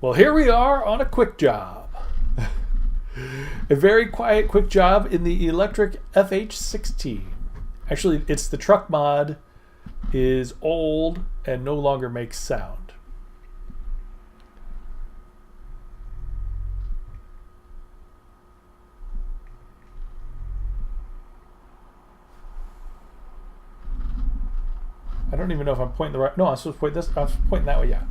Well, here we are on a quick job. A very quiet quick job in the electric FH16. Actually, it's the truck mod is old and no longer makes sound. I don't even know if I'm pointing the right... No, I'm supposed to point this. I'm pointing that way, yeah.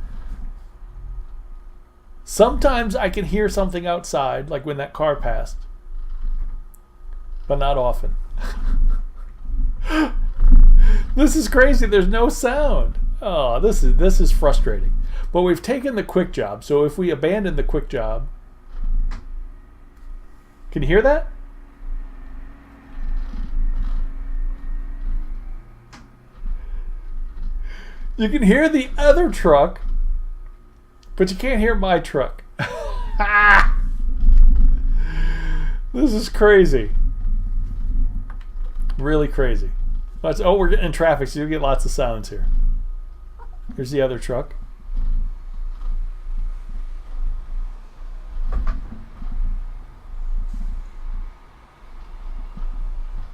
Sometimes I can hear something outside, like when that car passed. But not often. This is crazy. There's no sound. Oh, this is frustrating. But we've taken the quick job. So if we abandon the quick job... Can you hear that? You can hear the other truck, but you can't hear my truck. This is crazy. Really crazy. Oh, we're getting in traffic, so you'll get lots of sounds here. Here's the other truck.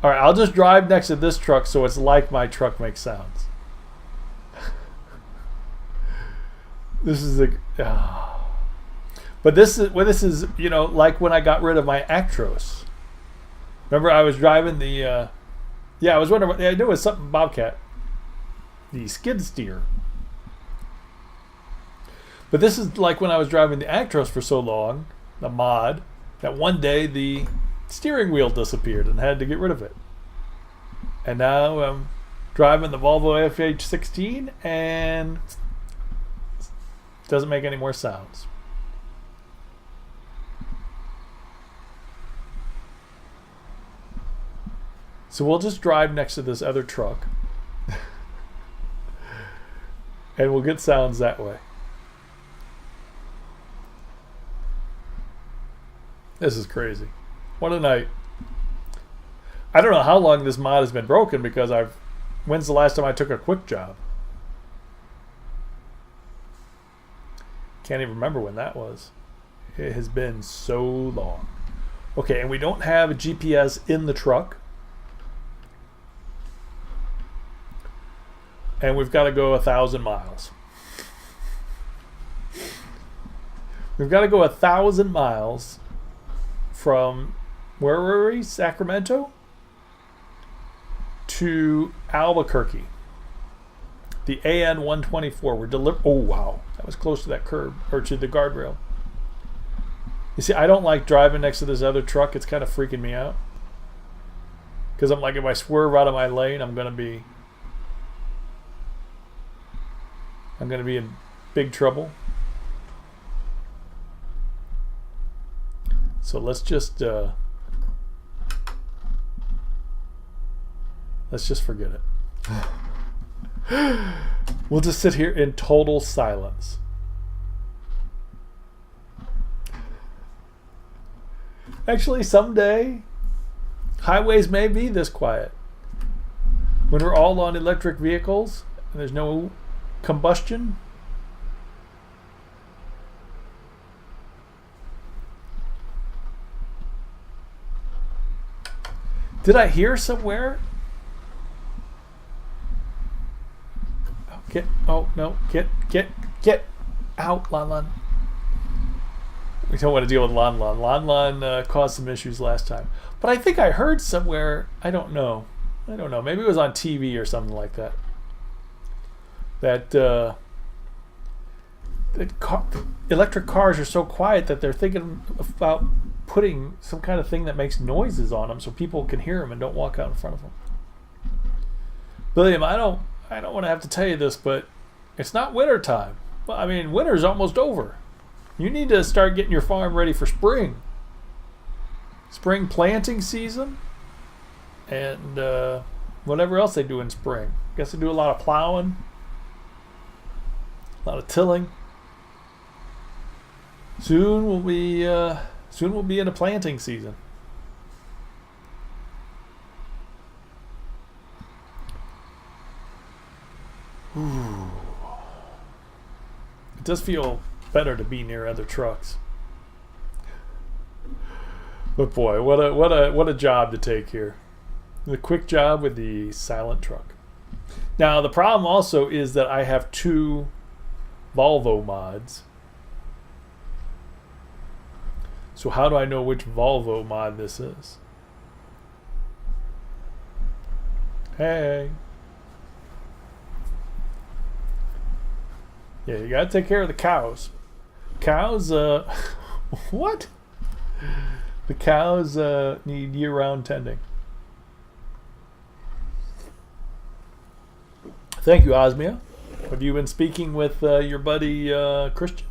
All right, I'll just drive next to this truck so it's like my truck makes sounds. This is the, but this is you know, like when I got rid of my Actros. Remember, I was driving the, I was wondering. I knew it was something Bobcat, the skid steer. But this is like when I was driving the Actros for so long, the mod, that one day the steering wheel disappeared and had to get rid of it. And now I'm driving the Volvo FH16 and doesn't make any more sounds. So we'll just drive next to this other truck and we'll get sounds that way. This is crazy. What a night. I don't know how long this mod has been broken because when's the last time I took a quick job? Can't even remember when that was. It has been so long. Okay, and we don't have a GPS in the truck. And we've got to go 1,000 miles. We've got to go 1,000 miles from, where were we? Sacramento? To Albuquerque. The AN 124. We're oh wow, that was close to that curb, or to the guardrail. You see, I don't like driving next to this other truck. It's kind of freaking me out. Because I'm like, if I swerve out of my lane, I'm gonna be in big trouble. So let's just forget it. We'll just sit here in total silence. Actually, someday highways may be this quiet. When we're all on electric vehicles and there's no combustion. Did I hear somewhere? Get out, Lon Lon. We don't want to deal with Lon Lon. Lon Lon caused some issues last time. But I think I heard somewhere, I don't know. Maybe it was on TV or something like that. That electric cars are so quiet that they're thinking about putting some kind of thing that makes noises on them so people can hear them and don't walk out in front of them. William, I don't want to have to tell you this, but it's not winter time. Well, I mean, winter's almost over. You need to start getting your farm ready for spring. Spring planting season and whatever else they do in spring. I guess they do a lot of plowing, a lot of tilling. Soon we'll be in a planting season. Ooh. It does feel better to be near other trucks. But boy, what a job to take here. The quick job with the silent truck. Now the problem also is that I have 2 Volvo mods. So how do I know which Volvo mod this is? Hey. Yeah, you gotta take care of the cows. Cows, what? The cows need year-round tending. Thank you, Osmia. Have you been speaking with your buddy Christian?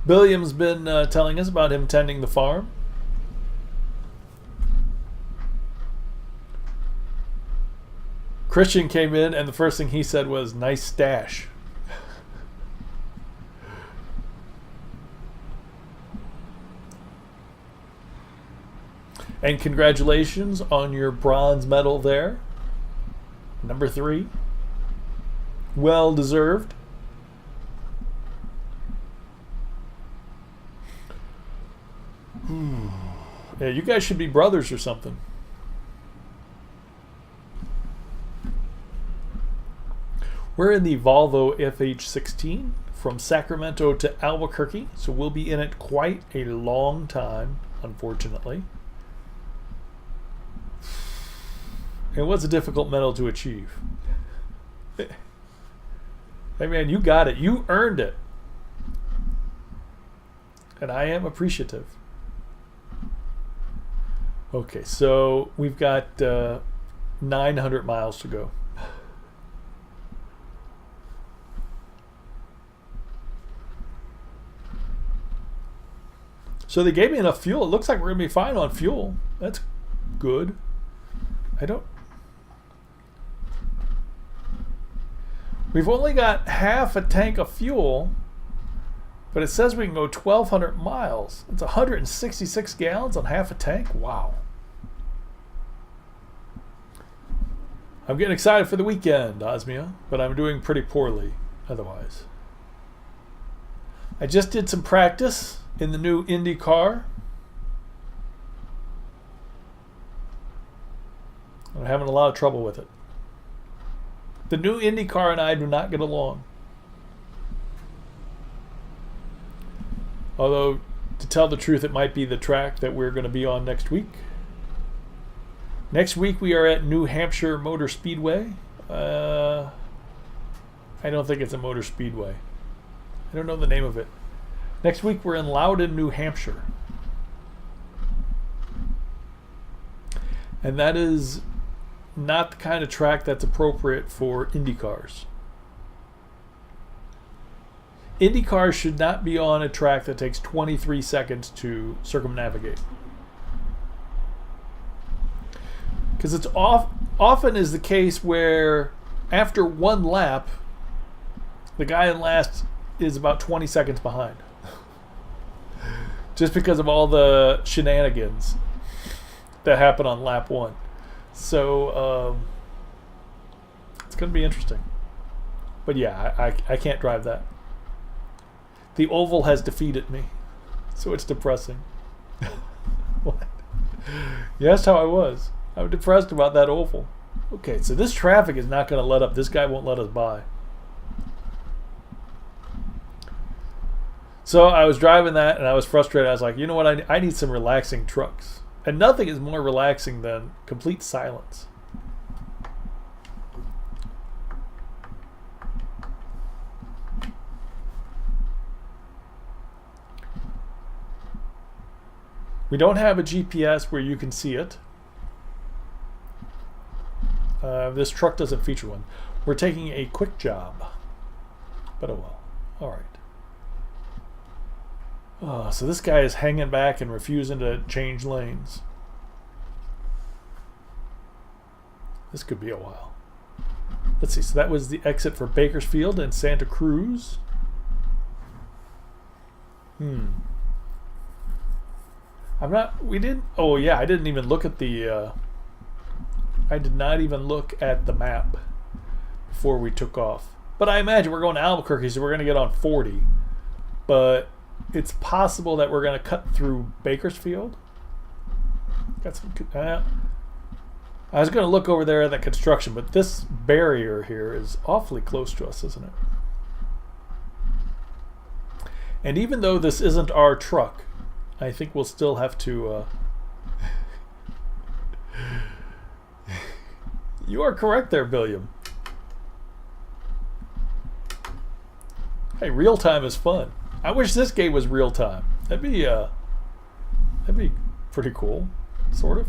William's been telling us about him tending the farm. Christian came in and the first thing he said was, "Nice stash." And congratulations on your bronze medal there. Number 3. Well deserved. Yeah, you guys should be brothers or something. We're in the Volvo FH16 from Sacramento to Albuquerque, so we'll be in it quite a long time, unfortunately. It was a difficult medal to achieve. Hey man, you got it. You earned it. And I am appreciative. Okay, so we've got 900 miles to go. So they gave me enough fuel. It looks like we're going to be fine on fuel. That's good. We've only got half a tank of fuel, but it says we can go 1,200 miles. It's 166 gallons on half a tank. Wow. I'm getting excited for the weekend, Osmia, but I'm doing pretty poorly otherwise. I just did some practice in the new Indy car. I'm having a lot of trouble with it. The new Indy car and I do not get along. Although, to tell the truth, it might be the track that we're going to be on next week. Next week we are at New Hampshire Motor Speedway. I don't think it's a motor speedway. I don't know the name of it. Next week we're in Loudon, New Hampshire. And that is not the kind of track that's appropriate for Indy cars. Indy cars should not be on a track that takes 23 seconds to circumnavigate. Because it's often is the case where after one lap, the guy in last is about 20 seconds behind. Just because of all the shenanigans that happen on lap 1. So it's going to be interesting. But yeah, I can't drive that. The oval has defeated me. So it's depressing. What? Yeah, that's how I was. I was depressed about that oval. Okay, so this traffic is not going to let up. This guy won't let us by. So I was driving that and I was frustrated. I was like, you know what? I need some relaxing trucks. And nothing is more relaxing than complete silence. We don't have a GPS where you can see it. This truck doesn't feature one. We're taking a quick job. But oh well. All right. Oh, so this guy is hanging back and refusing to change lanes. This could be a while. Let's see. So that was the exit for Bakersfield and Santa Cruz. I didn't even look at the I did not even look at the map before we took off. But I imagine we're going to Albuquerque, so we're going to get on 40. But it's possible that we're going to cut through Bakersfield. Got some. I was going to look over there at the construction, but this barrier here is awfully close to us, isn't it? And even though this isn't our truck, I think we'll still have to... You are correct there, Billiam. Hey, real time is fun. I wish this game was real time. That'd be pretty cool, sort of.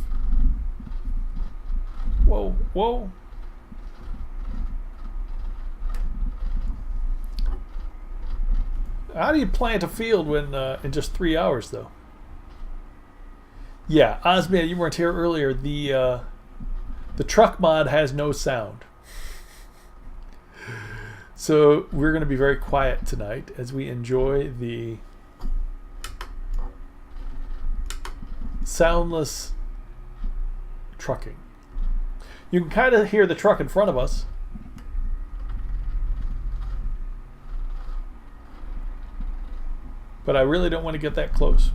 Whoa, whoa. How do you plant a field when in just 3 hours, though? Yeah, Osman, you weren't here earlier. The truck mod has no sound. So we're going to be very quiet tonight as we enjoy the soundless trucking. You can kind of hear the truck in front of us. But I really don't want to get that close.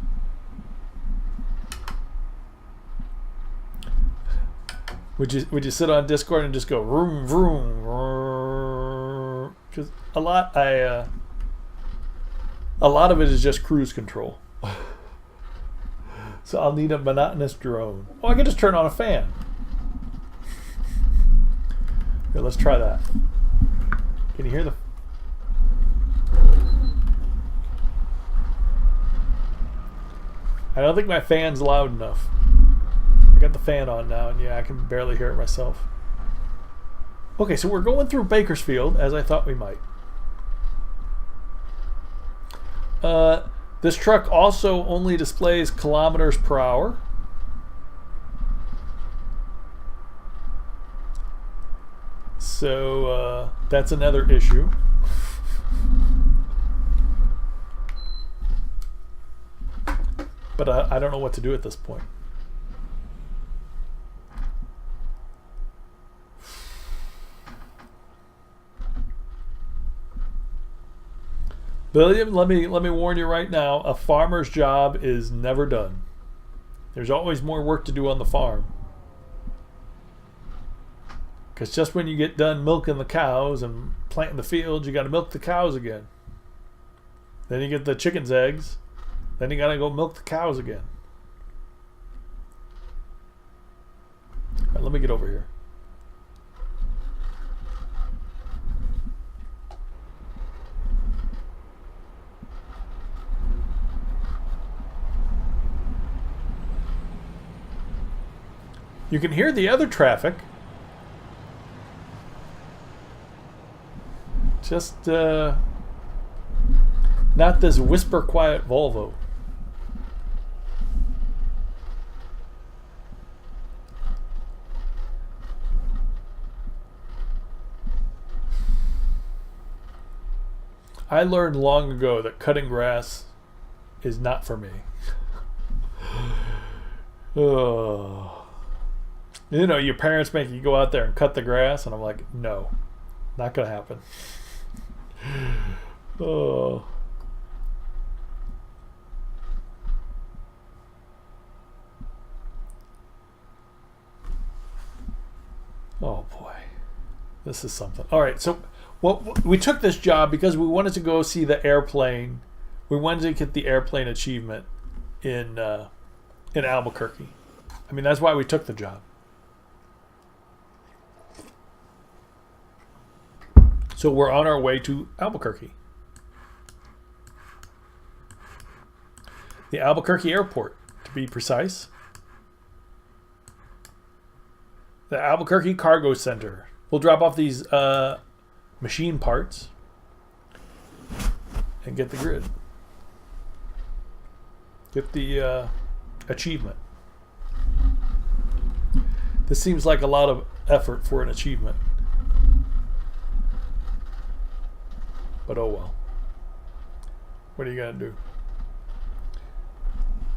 Would you sit on Discord and just go vroom vroom? Because a lot of it is just cruise control. So I'll need a monotonous drone. Oh, I can just turn on a fan. Here, let's try that. Can you hear the... I don't think my fan's loud enough. I got the fan on now, and yeah, I can barely hear it myself. Okay, so we're going through Bakersfield, as I thought we might. This truck also only displays kilometers per hour. So that's another issue. But I don't know what to do at this point. William, let me warn you right now, a farmer's job is never done. There's always more work to do on the farm. Because just when you get done milking the cows and planting the fields, you got to milk the cows again. Then you get the chicken's eggs. Then you got to go milk the cows again. All right, let me get over here. You can hear the other traffic. Just not this whisper quiet Volvo. I learned long ago that cutting grass is not for me. Oh. You know, your parents make you go out there and cut the grass, and I'm like, no, not gonna happen. Oh. Oh boy, this is something. All right, so we took this job because we wanted to go see the airplane. We wanted to get the airplane achievement in Albuquerque. I mean, that's why we took the job. So we're on our way to Albuquerque. The Albuquerque airport, to be precise. The Albuquerque Cargo Center. We'll drop off these machine parts and get the grid. Get the achievement. This seems like a lot of effort for an achievement. But oh well. What are you gonna do?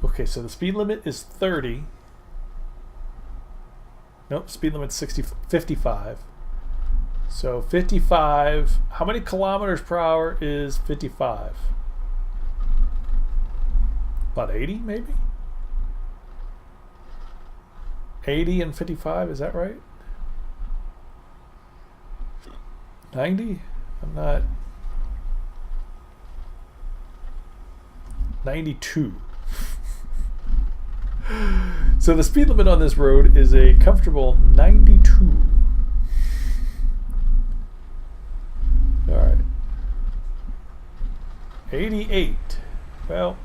Okay, so the speed limit is 30. Nope, speed limit's 55. So 55, how many kilometers per hour is 55? About 80 maybe? 80 and 55, is that right? 90? I'm not. 92. So the speed limit on this road is a comfortable 92. All right. 88. Well,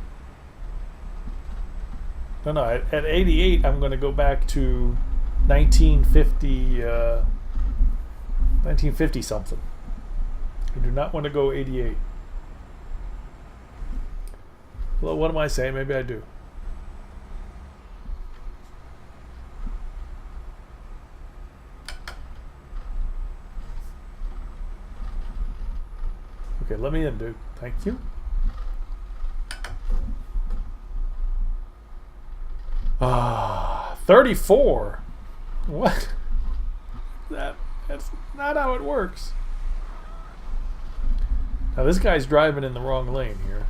no, at 88, I'm going to go back to 1950, 1950 something. I do not want to go 88. Well, what am I saying? Maybe I do. Okay, let me in, dude. Thank you. Ah, 34. What? That's not how it works. Now this guy's driving in the wrong lane here.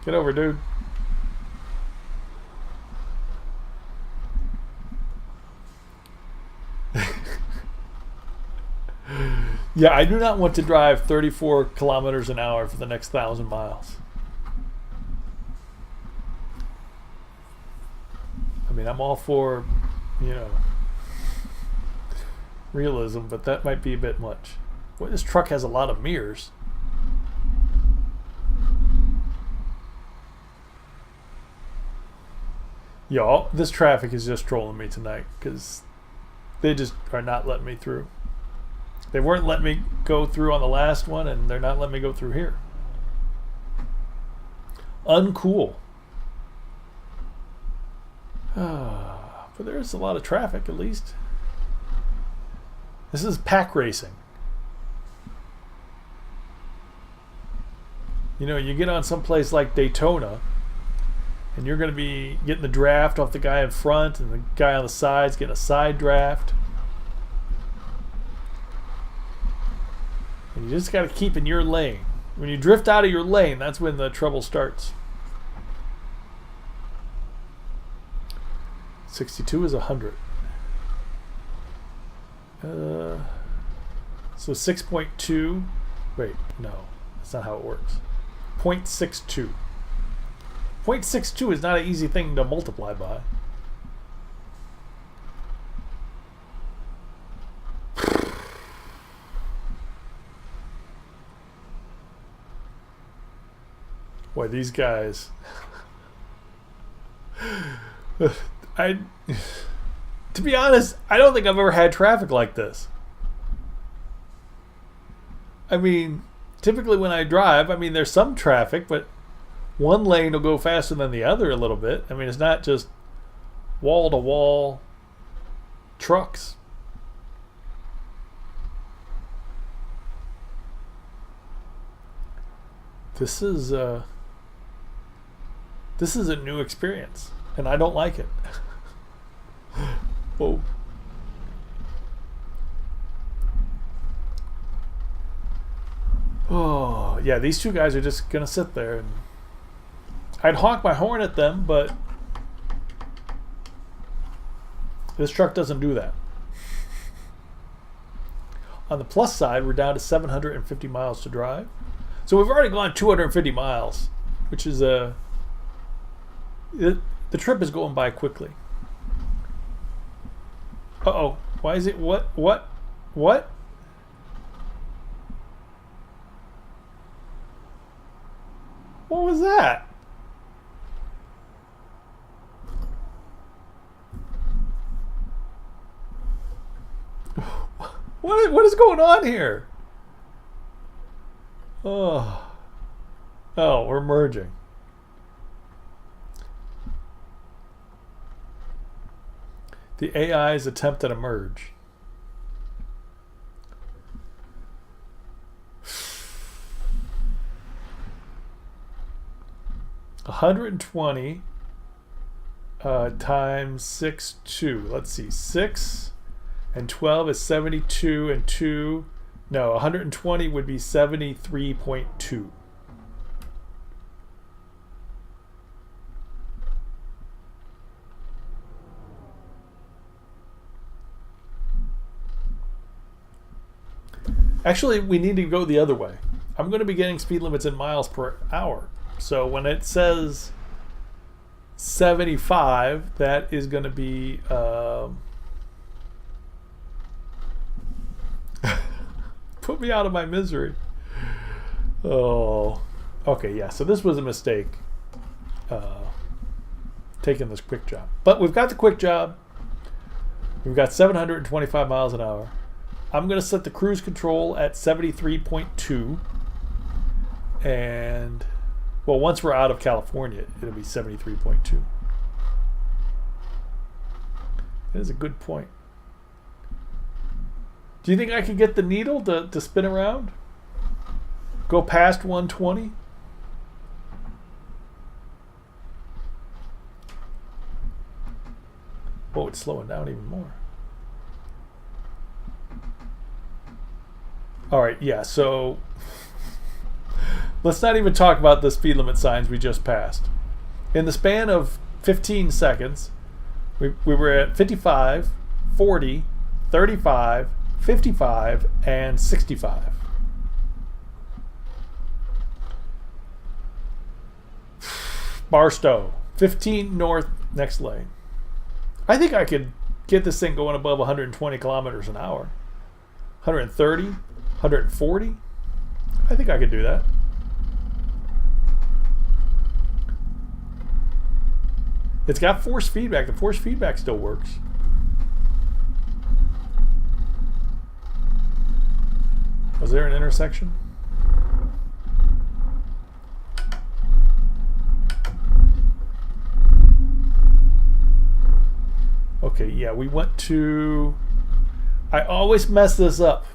Get over, dude. Yeah, I do not want to drive 34 kilometers an hour for the next 1,000 miles. I mean, I'm all for, you know, realism, but that might be a bit much. Well, this truck has a lot of mirrors. Y'all, this traffic is just trolling me tonight because they just are not letting me through. They weren't letting me go through on the last one, and they're not letting me go through here. Uncool. But there's a lot of traffic, at least. This is pack racing. You know, you get on some place like Daytona, and you're going to be getting the draft off the guy in front, and the guy on the side's getting a side draft. And you just got to keep in your lane. When you drift out of your lane, that's when the trouble starts. 62 is 100. So 6.2. Wait, no. That's not how it works. 0.62. 0.62 is not an easy thing to multiply by. Boy, these guys. To be honest, I don't think I've ever had traffic like this. I mean, typically when I drive, I mean, there's some traffic, but one lane will go faster than the other a little bit. I mean, it's not just wall-to-wall trucks. This is a new experience, and I don't like it. Whoa. Oh, yeah, these two guys are just going to sit there. And I'd honk my horn at them, but this truck doesn't do that. On the plus side, we're down to 750 miles to drive. So we've already gone 250 miles, which is the trip is going by quickly. Uh-oh. Why is it? What? What was that? What is going on here? Oh, we're merging. The AI's attempt at a merge. $120 times 6, 2. Let's see. 6 and 12 is 72 and 2. No, 120 would be 73.2. Actually, we need to go the other way. I'm going to be getting speed limits in miles per hour. So when it says 75, that is going to be... put me out of my misery. Oh. Okay, yeah. So this was a mistake. Taking this quick job. But we've got the quick job. We've got 725 miles an hour. I'm going to set the cruise control at 73.2. And, well, once we're out of California, it'll be 73.2. That is a good point. Do you think I could get the needle to spin around? Go past 120? Oh, it's slowing down even more. All right, yeah, so let's not even talk about the speed limit signs we just passed. In the span of 15 seconds, we were at 55, 40, 35, 55, and 65. Barstow, 15 north, next lane. I think I could get this thing going above 120 kilometers an hour. 130, 140. I think I could do that. It's got force feedback. The force feedback still works. Was there an intersection? Okay, yeah, we went to... I always mess this up.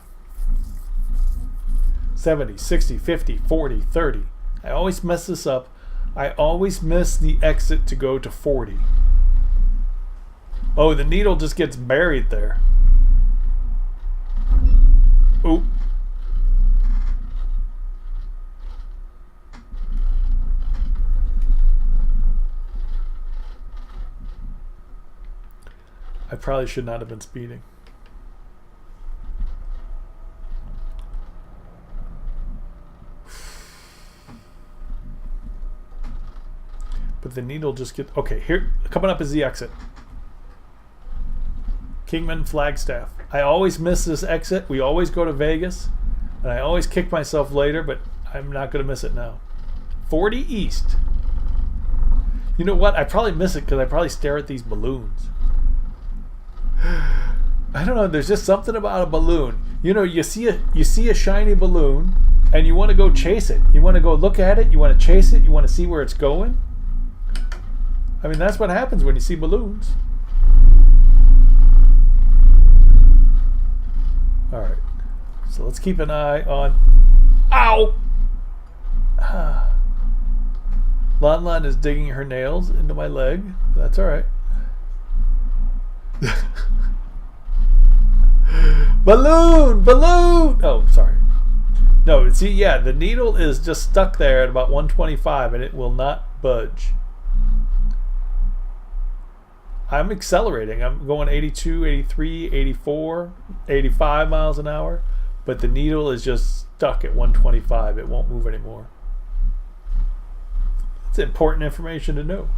70, 60, 50, 40, 30. I always mess this up. I always miss the exit to go to 40. Oh, the needle just gets buried there. Oop. I probably should not have been speeding. But the needle just gets... Okay, here, coming up is the exit. Kingman, Flagstaff. I always miss this exit. We always go to Vegas. And I always kick myself later, but I'm not going to miss it now. 40 East. You know what? I probably miss it because I probably stare at these balloons. I don't know. There's just something about a balloon. You know, you see a shiny balloon, and you want to go chase it. You want to go look at it. You want to chase it. You want to see where it's going. I mean, that's what happens when you see balloons. All right. So let's keep an eye on. Ow! Lon Lon is digging her nails into my leg. That's all right. Balloon! Balloon! Oh, sorry. No, see, yeah, the needle is just stuck there at about 125 and it will not budge. I'm accelerating. I'm going 82, 83, 84, 85 miles an hour, but the needle is just stuck at 125. It won't move anymore. It's important information to know.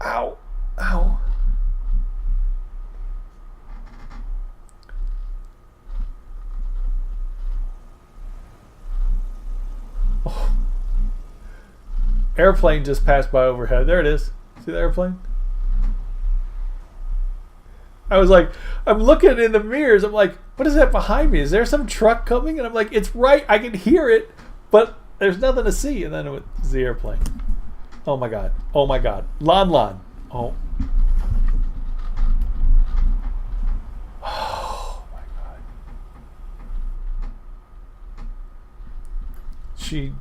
Ow! Ow! Oh. Airplane just passed by overhead. There it is. See the airplane? I was like, I'm looking in the mirrors. I'm like, what is that behind me? Is there some truck coming? And I'm like, it's right. I can hear it, but there's nothing to see. And then it was the airplane. Oh my God. Oh my God. Lon Lon. Oh. Oh my God. She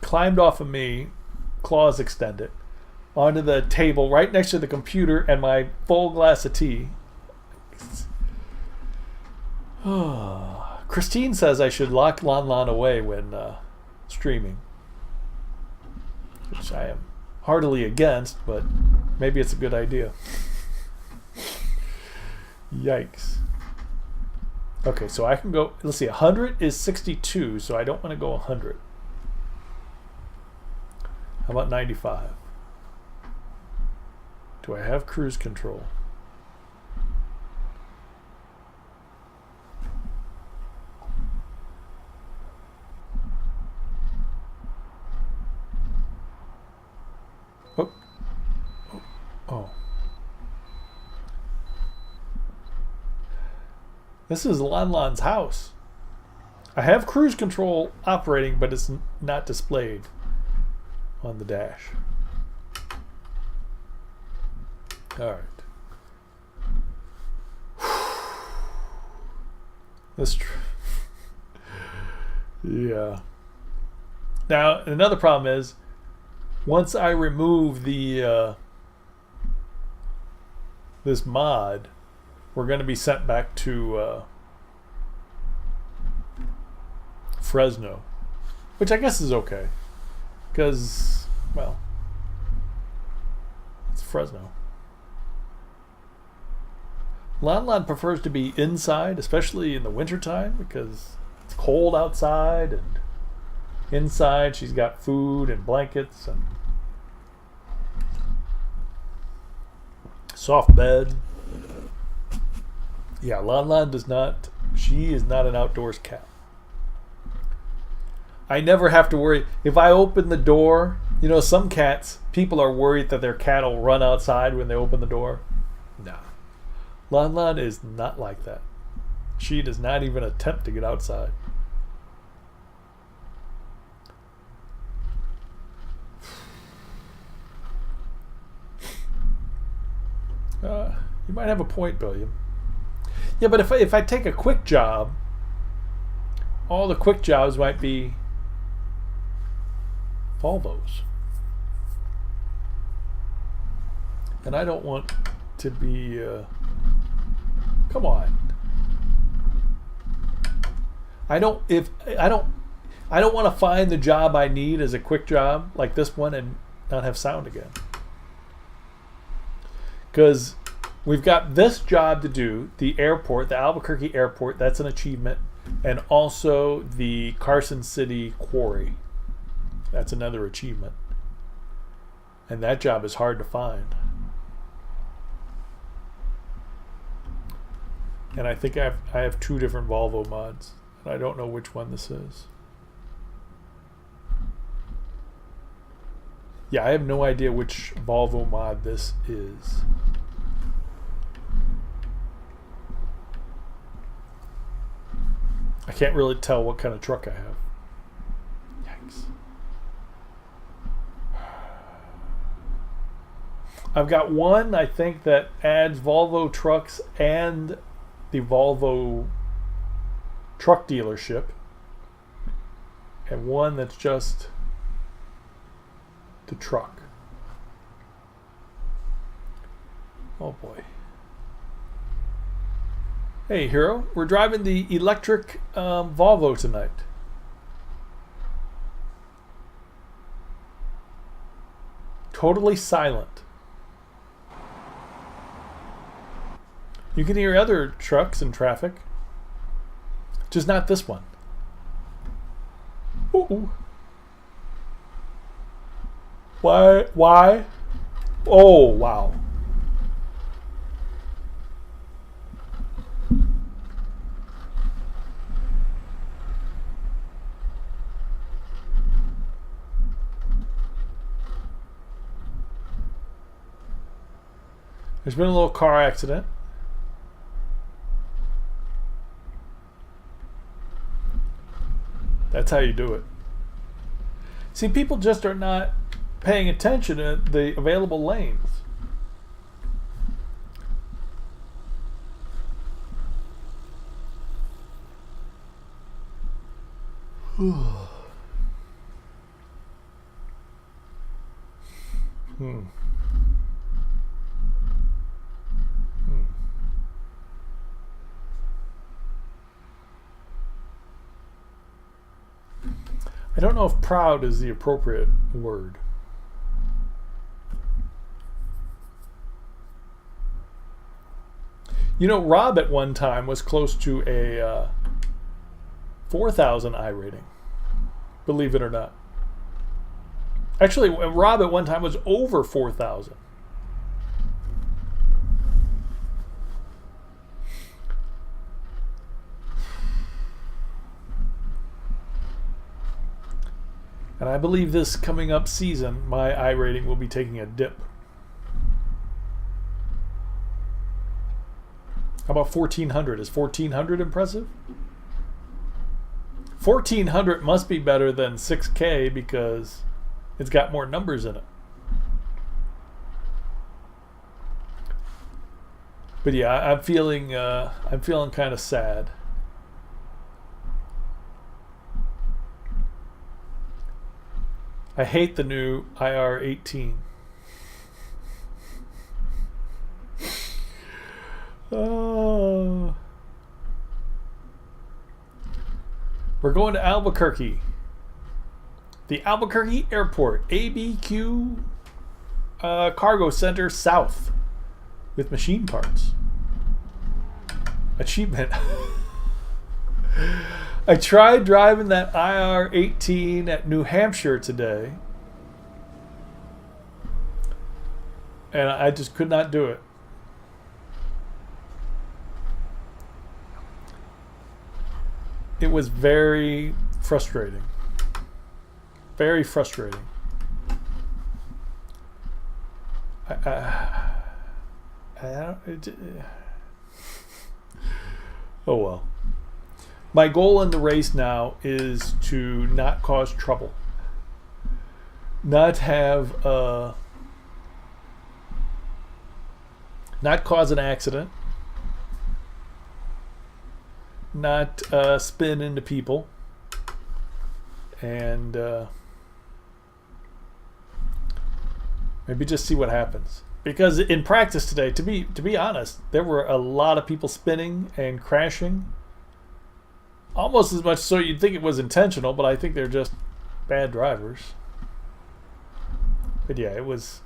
climbed off of me, claws extended, onto the table right next to the computer and my full glass of tea. Christine says I should lock Lon Lon away when streaming, which I am heartily against, but maybe it's a good idea. Yikes. Okay, so I can go, let's see, 100 is 62, so I don't want to go 100. How about 95? Do I have cruise control? Oh. This is Lon Lon's house. I have cruise control operating, but it's not displayed on the dash. All right. That's true. Yeah. Now, another problem is, once I remove the this mod, we're going to be sent back to Fresno, which I guess is okay, because, well, it's Fresno. Lon Lon prefers to be inside, especially in the wintertime, because it's cold outside, and inside she's got food and blankets and soft bed. Yeah, Lon Lon does not, she is not an outdoors cat. I never have to worry. If I open the door, you know, some cats, people are worried that their cat will run outside when they open the door. No. Lon Lon is not like that. She does not even attempt to get outside. You might have a point, William. Yeah, but if I take a quick job, all the quick jobs might be Volvos. And I don't want to be come on. I don't want to find the job I need as a quick job like this one and not have sound again. Because we've got this job to do, the airport, the Albuquerque airport, that's an achievement, and also the Carson City quarry. That's another achievement. And that job is hard to find. And I think I have 2 different Volvo mods, and I don't know which one this is. Yeah, I have no idea which Volvo mod this is. I can't really tell what kind of truck I have. Yikes. I've got one, I think, that adds Volvo trucks and the Volvo truck dealership. And one that's just the truck. Oh boy. Hey, Hero, we're driving the electric Volvo tonight. Totally silent. You can hear other trucks and traffic, just not this one. Ooh. Why? Oh, wow. There's been a little car accident. That's how you do it. See, people just are not paying attention to the available lanes. don't know if proud is the appropriate word. You know, Rob at one time was close to a 4,000 I rating. Believe it or not. Actually, Rob at one time was over 4,000. And I believe this coming up season, my I rating will be taking a dip. How about 1,400? Is 1,400 impressive? 1,400 must be better than 6K because it's got more numbers in it. But yeah, I'm feeling kind of sad. I hate the new IR18. Oh. We're going to Albuquerque. The Albuquerque Airport, ABQ Cargo Center South, with machine parts. Achievement. I tried driving that IR18 at New Hampshire today, and I just could not do it. It was very frustrating. Very frustrating. Oh well. My goal in the race now is to not cause trouble. Not have not cause an accident. Not spin into people. And maybe just see what happens. Because in practice today, to be honest, there were a lot of people spinning and crashing. Almost as much so you'd think it was intentional, but I think they're just bad drivers. But yeah, it was...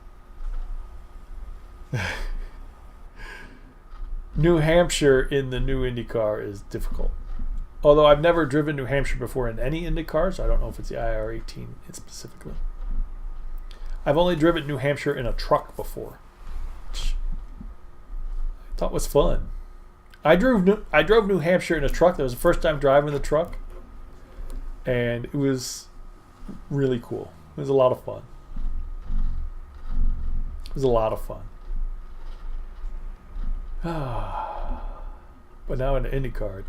New Hampshire in the new IndyCar is difficult. Although I've never driven New Hampshire before in any IndyCar, so I don't know if it's the IR18 specifically. I've only driven New Hampshire in a truck before, which I thought was fun. I drove New Hampshire in a truck. That was the first time driving the truck, and it was really cool. It was a lot of fun. It was a lot of fun. But now in the IndyCar,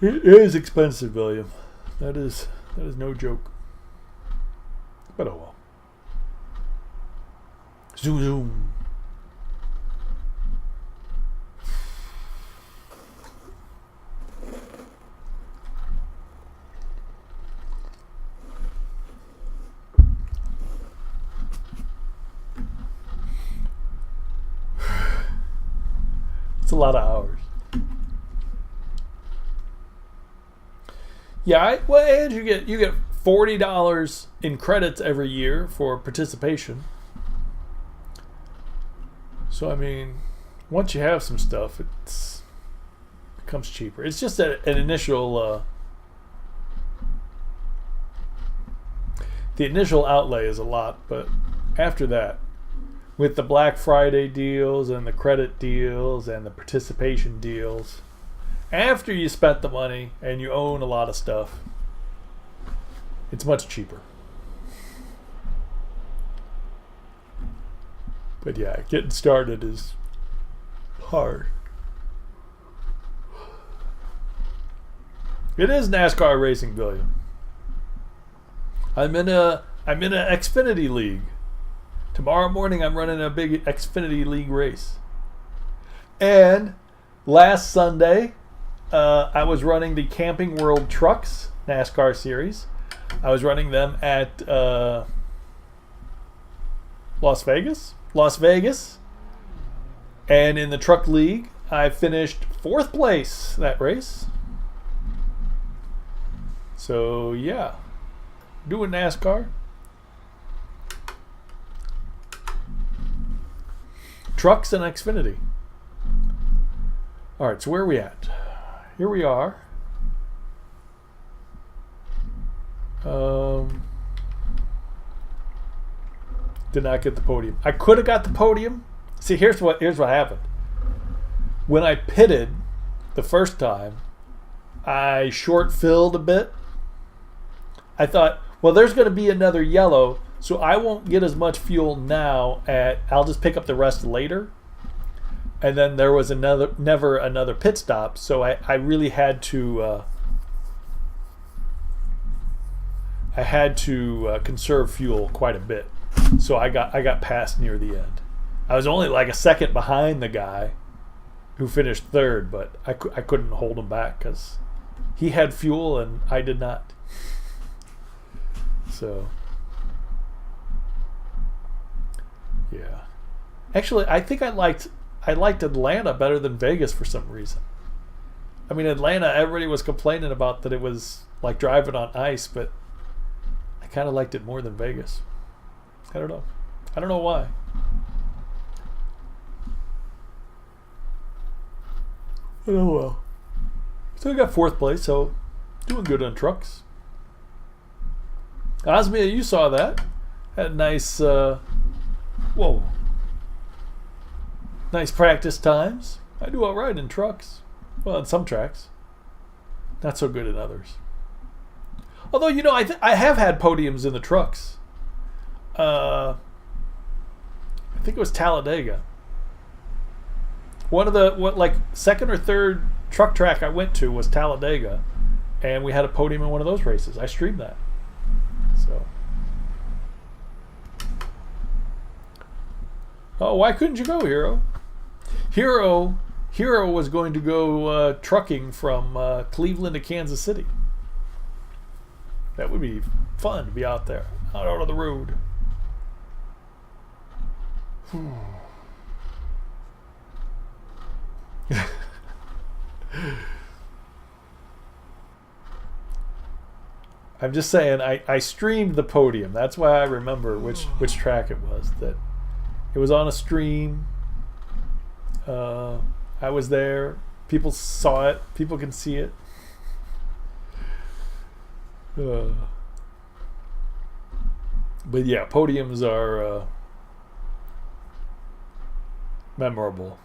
it is expensive, William. That is no joke. But oh well. Zoom zoom. It's a lot of hours. Yeah, and you get $40 in credits every year for participation. So I mean, once you have some stuff, it becomes cheaper. It's just an initial. The initial outlay is a lot, but after that, with the Black Friday deals and the credit deals and the participation deals, after you spent the money and you own a lot of stuff, it's much cheaper. But yeah, getting started is hard. It is NASCAR racing, William. I'm in a Xfinity League. Tomorrow morning I'm running a big Xfinity League race. And last Sunday, I was running the Camping World Trucks NASCAR series. I was running them at Las Vegas. And in the Truck League, I finished 4th place that race. So yeah, doing NASCAR. Trucks and Xfinity. All right, so where are we at? Here we are. Did not get the podium. I could have got the podium. See, here's what happened. When I pitted the first time, I short filled a bit. I thought, well, there's going to be another yellow, so I won't get as much fuel now. I'll just pick up the rest later. And then there was never another pit stop, so I really had to. I had to conserve fuel quite a bit, so I got past near the end. I was only like a second behind the guy who finished third, but I couldn't hold him back because he had fuel and I did not. So yeah, actually, I think I liked Atlanta better than Vegas for some reason. I mean, Atlanta, everybody was complaining about that it was like driving on ice, but I kind of liked it more than Vegas. I don't know. I don't know why. Oh well. Still got fourth place, so doing good on trucks. Osmia, you saw that. Had a nice, nice practice times. I do all right in trucks. Well, on some tracks. Not so good in others. Although, you know, I have had podiums in the trucks. I think it was Talladega. One of the second or third truck track I went to was Talladega, and we had a podium in one of those races. I streamed that. So, oh, why couldn't you go, Hero? Hero was going to go trucking from Cleveland to Kansas City. That would be fun to be out there, out on the road. I'm just saying, I streamed the podium. That's why I remember which track it was. That it was on a stream. I was there. People saw it. People can see it. But yeah, podiums are memorable.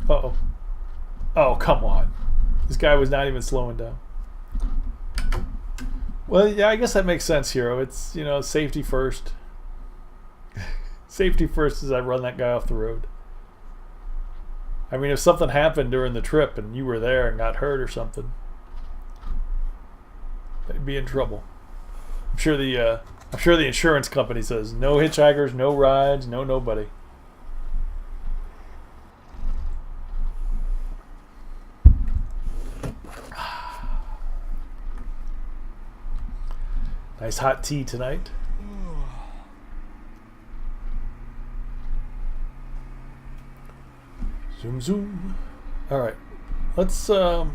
Uh-oh. Oh, come on. This guy was not even slowing down. Well, yeah, I guess that makes sense, Hero. It's, you know, safety first. Safety first as I run that guy off the road. I mean, if something happened during the trip and you were there and got hurt or something, they'd be in trouble. I'm sure the insurance company says no hitchhikers, no rides, no nobody. Nice hot tea tonight. Zoom, zoom. All right. Let's, it's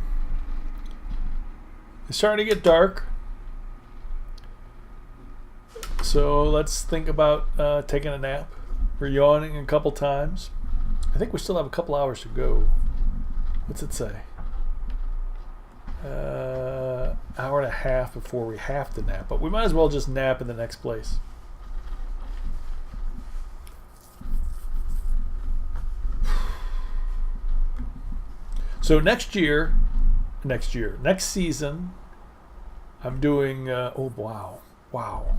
starting to get dark. So let's think about taking a nap. We're yawning a couple times. I think we still have a couple hours to go. What's it say? Hour and a half before we have to nap, but we might as well just nap in the next place. So next season, I'm doing, oh wow,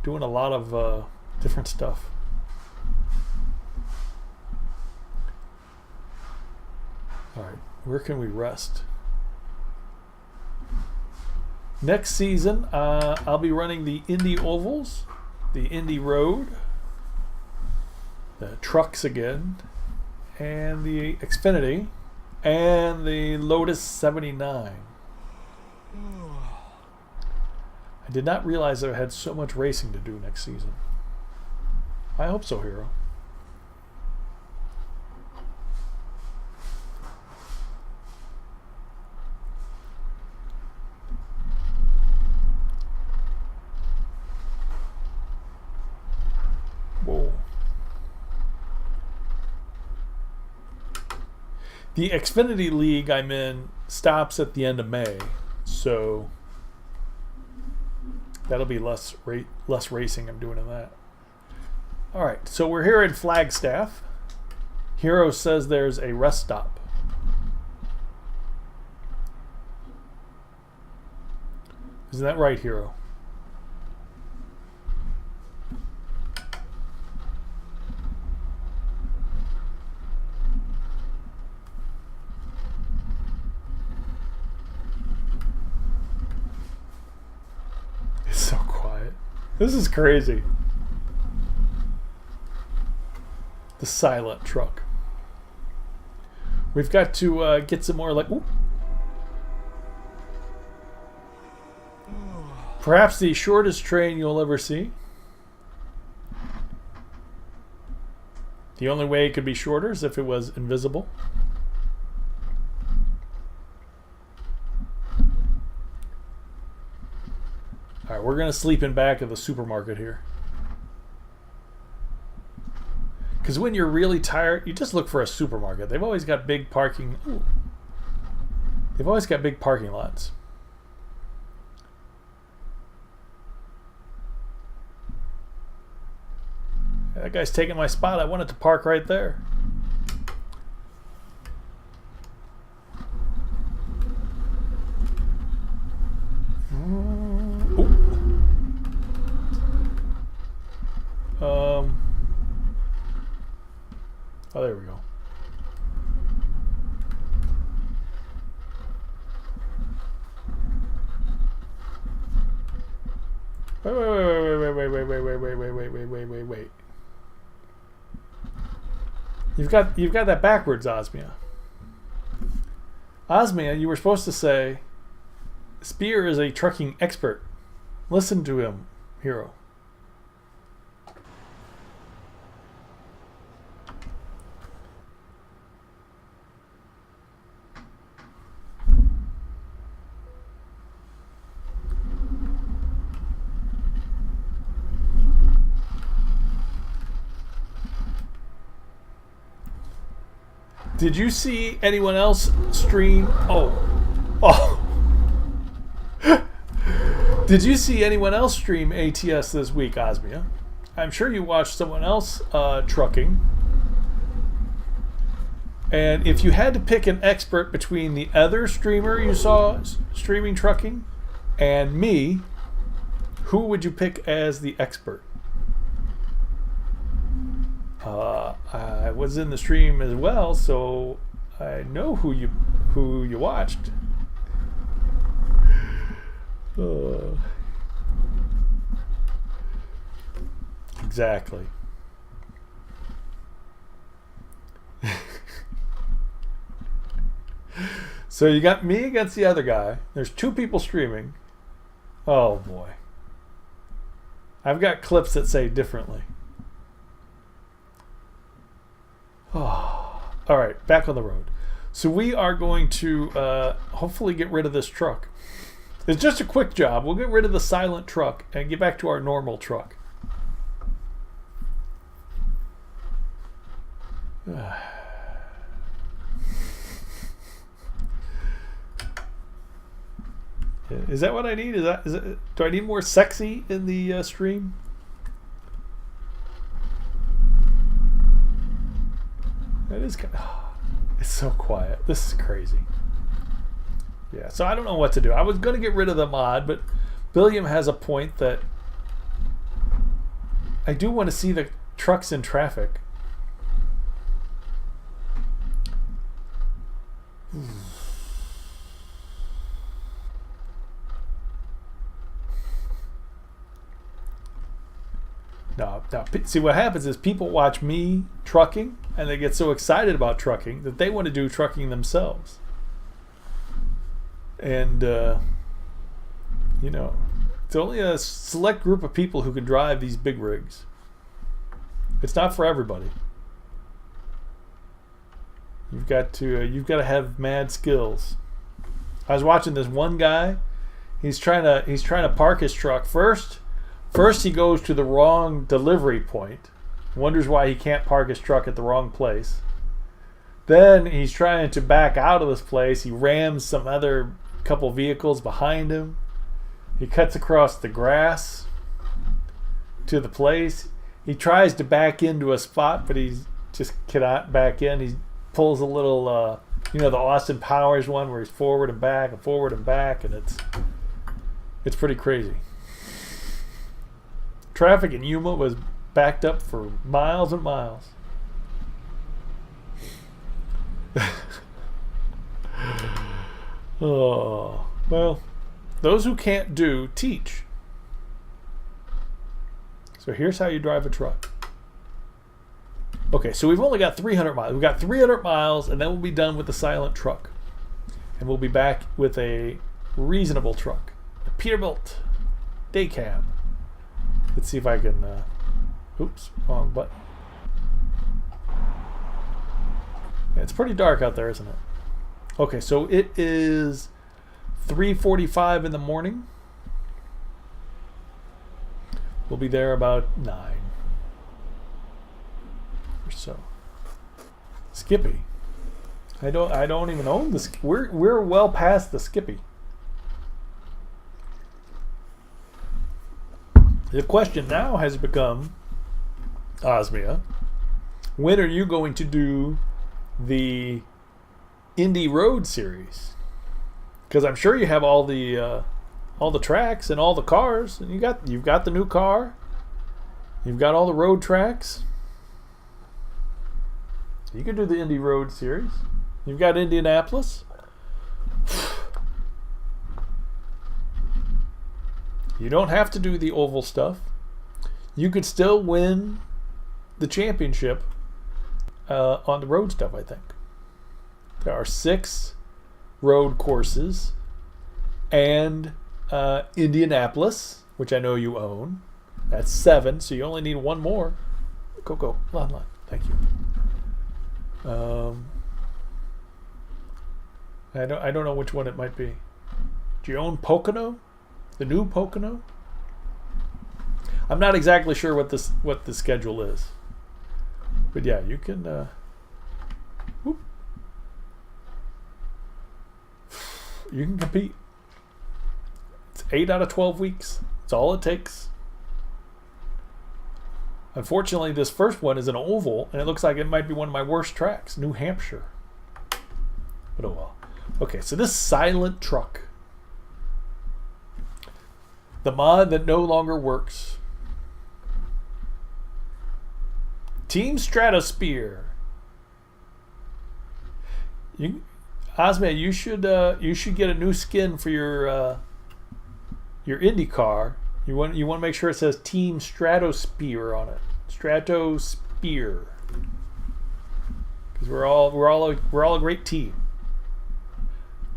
doing a lot of different stuff. All right, where can we rest? Next season, I'll be running the Indy Ovals, the Indy Road, the trucks again, and the Xfinity, and the Lotus 79. I did not realize that I had so much racing to do next season. I hope so, Hero. The Xfinity League I'm in stops at the end of May, so that'll be less racing I'm doing in that. All right, so we're here in Flagstaff. Hero says there's a rest stop. Isn't that right, Hero? It's so quiet. This is crazy. The silent truck. We've got to get some more like... Ooh. Perhaps the shortest train you'll ever see. The only way it could be shorter is if it was invisible. All right, we're going to sleep in back of the supermarket here. Because when you're really tired, you just look for a supermarket. They've always got big parking. Ooh. They've always got big parking lots. That guy's taking my spot. I wanted to park right there. Oh, there we go. Wait. You've got that backwards, Osmia. Osmia, you were supposed to say, Spear is a trucking expert. Listen to him, Hero. Did you see anyone else stream? Oh. Did you see anyone else stream ATS this week, Osmia? I'm sure you watched someone else trucking. And if you had to pick an expert between the other streamer you saw streaming trucking and me, who would you pick as the expert? I was in the stream as well, so I know who you watched. Exactly. So you got me against the other guy. There's two people streaming. Oh boy. I've got clips that say differently. Oh. All right, back on the road. So we are going to hopefully get rid of this truck. It's just a quick job. We'll get rid of the silent truck and get back to our normal truck. Is that what I need? Do I need more sexy in the stream? That is kind of, it's so quiet. This is crazy. Yeah, so I don't know what to do. I was going to get rid of the mod, but Billiam has a point that I do want to see the trucks in traffic. No, see what happens is people watch me trucking and they get so excited about trucking that they want to do trucking themselves. And, you know, it's only a select group of people who can drive these big rigs. It's not for everybody. You've got to have mad skills. I was watching this one guy. He's trying to park his truck first. First, he goes to the wrong delivery point. Wonders why he can't park his truck at the wrong place. Then he's trying to back out of this place. He rams some other couple vehicles behind him. He cuts across the grass to the place. He tries to back into a spot, but he just cannot back in. He pulls a little, the Austin Powers one where he's forward and back and forward and back, and it's pretty crazy. Traffic in Yuma was backed up for miles and miles. Oh, well, those who can't do, teach. So here's how you drive a truck. Okay, so we've only got 300 miles. We've got 300 miles, and then we'll be done with the silent truck. And we'll be back with a reasonable truck. A Peterbilt day cab. Let's see if I can... oops, wrong button. Yeah, it's pretty dark out there, isn't it? Okay, so it is 3:45 in the morning. We'll be there about 9 or so. Skippy. I don't even own this. We're well past the Skippy. The question now has become, Osmia, when are you going to do the Indy Road series? Because I'm sure you have all the tracks and all the cars, and you've got the new car, you've got all the road tracks. You could do the Indy Road series. You've got Indianapolis. You don't have to do the oval stuff. You could still win the championship on the road stuff, I think. There are 6 road courses and Indianapolis, which I know you own. That's 7, so you only need 1 more. Go. Line. Thank you. I don't know which one it might be. Do you own Pocono? The new Pocono? I'm not exactly sure what the schedule is. But yeah, you can you can compete. It's 8 out of 12 weeks. That's all it takes. Unfortunately, this first one is an oval, and it looks like it might be one of my worst tracks, New Hampshire. But oh well. Okay, so this silent truck. The mod that no longer works. Team SpearSTL. Osman, you should get a new skin for your Indy car. You want to make sure it says Team SpearSTL on it. SpearSTL. Because we're all a great team.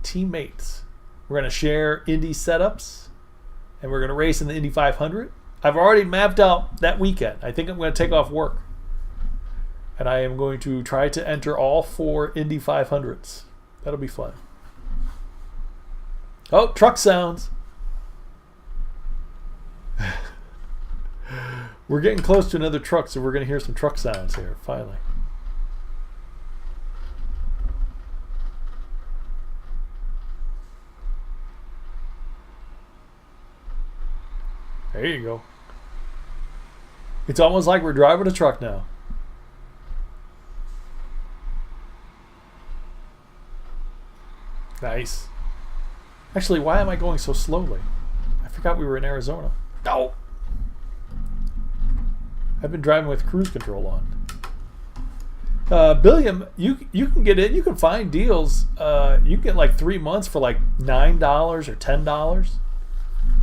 Teammates. We're gonna share Indy setups, and we're gonna race in the Indy 500. I've already mapped out that weekend. I think I'm going to take off work, and I am going to try to enter all 4 Indy 500s. That'll be fun. Oh, truck sounds. We're getting close to another truck, so we're going to hear some truck sounds here, finally. There you go. It's almost like we're driving a truck now. Nice. Actually, why am I going so slowly? I forgot we were in Arizona. No! I've been driving with cruise control on. Billiam, you can get in. You can find deals. You can get like 3 months for like $9 or $10.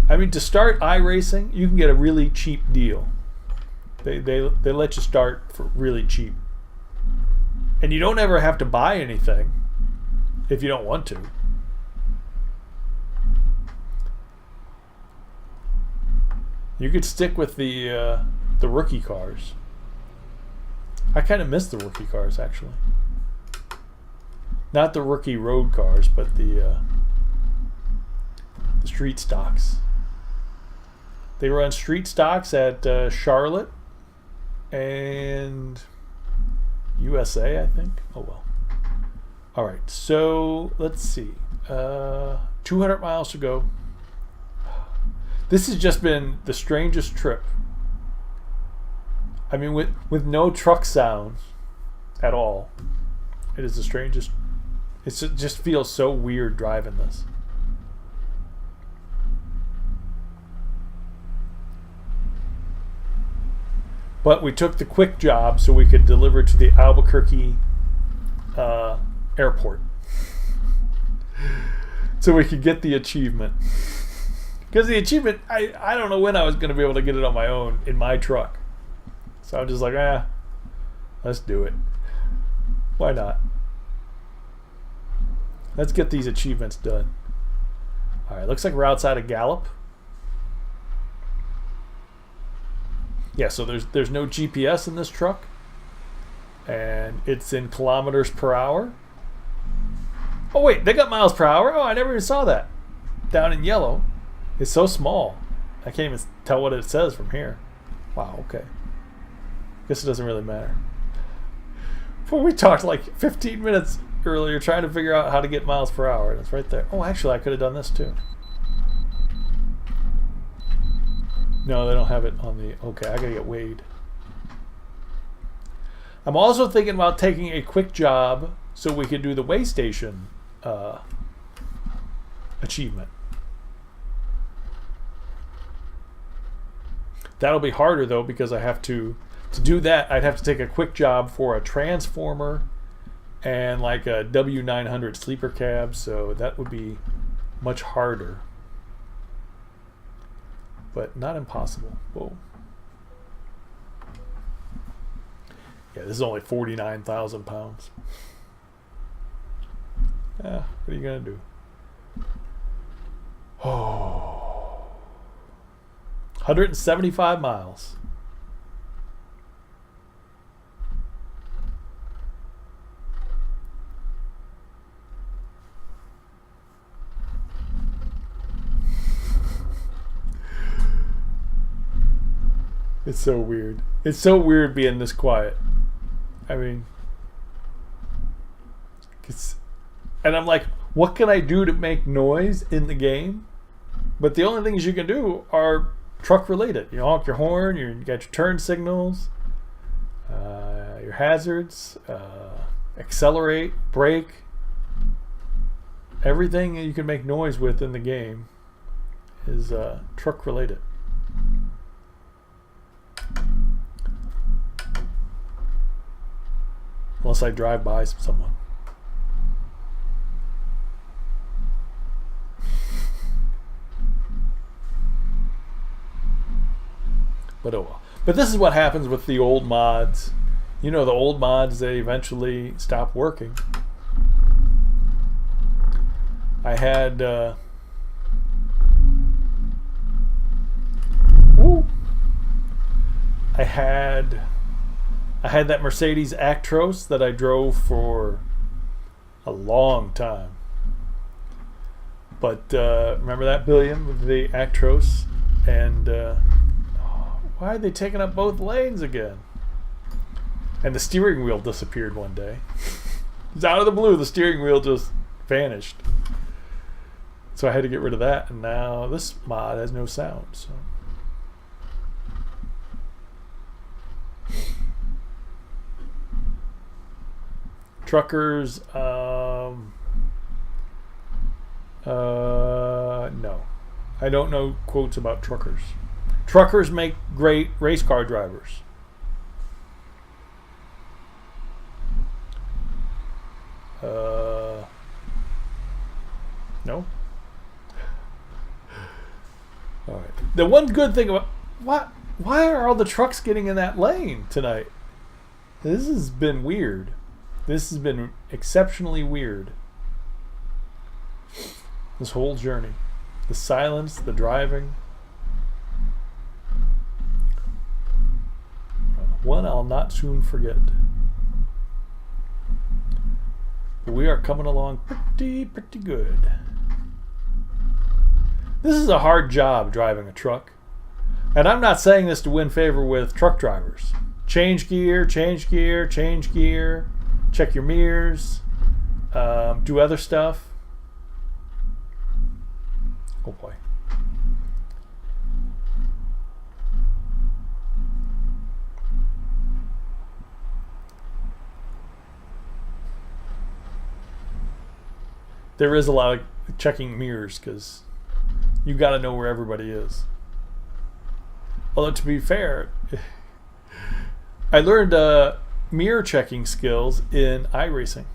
I mean, to start iRacing, you can get a really cheap deal. They let you start for really cheap. And you don't ever have to buy anything if you don't want to. You could stick with the rookie cars. I kind of miss the rookie cars, actually. Not the rookie road cars, but the street stocks. They run street stocks at Charlotte and USA, I think. Oh well. All right, so let's see. 200 miles to go. This has just been the strangest trip. I mean, with no truck sounds at all. It is the strangest. It just feels so weird driving this. But we took the quick job so we could deliver to the Albuquerque airport. So we could get the achievement. Because the achievement, I don't know when I was going to be able to get it on my own in my truck. So I'm just like, let's do it. Why not? Let's get these achievements done. All right, looks like we're outside of Gallup. Yeah, so there's no GPS in this truck. And it's in kilometers per hour. Oh, wait, they got miles per hour? Oh, I never even saw that. Down in yellow. It's so small. I can't even tell what it says from here. Wow, okay. Guess it doesn't really matter. Before we talked like 15 minutes earlier trying to figure out how to get miles per hour. And it's right there. Oh, actually, I could have done this too. No, they don't have it on the... Okay, I gotta get weighed. I'm also thinking about taking a quick job so we could do the weigh station achievement. That'll be harder though because I have to do that. I'd have to take a quick job for a transformer and like a W900 sleeper cab, so that would be much harder, but not impossible. Whoa. Yeah, this is only 49,000 pounds. What are you gonna do? Oh, 175 miles. It's so weird. It's so weird being this quiet. I mean, and I'm like, what can I do to make noise in the game? But the only things you can do are truck related. You honk your horn, you got your turn signals, your hazards, accelerate, brake. Everything you can make noise with in the game is truck related. Unless I drive by someone. But oh well. But this is what happens with the old mods. You know, the old mods, they eventually stop working. I had I had that Mercedes Actros that I drove for a long time. But remember that, Billiam, with the Actros? And why are they taking up both lanes again? And the steering wheel disappeared one day. It's out of the blue, the steering wheel just vanished. So I had to get rid of that, and now this mod has no sound. So. Truckers, no. I don't know quotes about truckers. Truckers make great race car drivers. No? All right. The one good thing about... Why are all the trucks getting in that lane tonight? This has been weird. This has been exceptionally weird. This whole journey. The silence, the driving. One I'll not soon forget. But we are coming along pretty good. This is a hard job, driving a truck. And I'm not saying this to win favor with truck drivers. Change gear, change gear, change gear. Check your mirrors. do other stuff. Oh boy. There is a lot of checking mirrors because you got to know where everybody is. Although to be fair, I learned mirror checking skills in iRacing.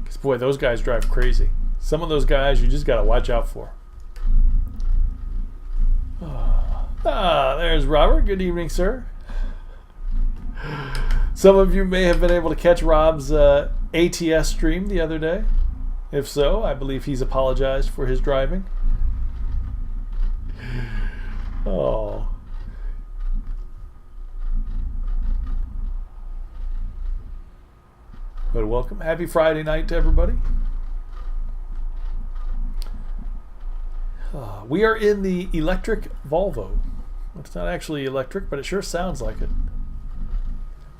Because boy, those guys drive crazy. Some of those guys you just got to watch out for. There's Robert. Good evening, sir. Some of you may have been able to catch Rob's ATS stream the other day. If so, I believe he's apologized for his driving. Oh. But welcome. Happy Friday night to everybody. We are in the electric Volvo. It's not actually electric, but it sure sounds like it.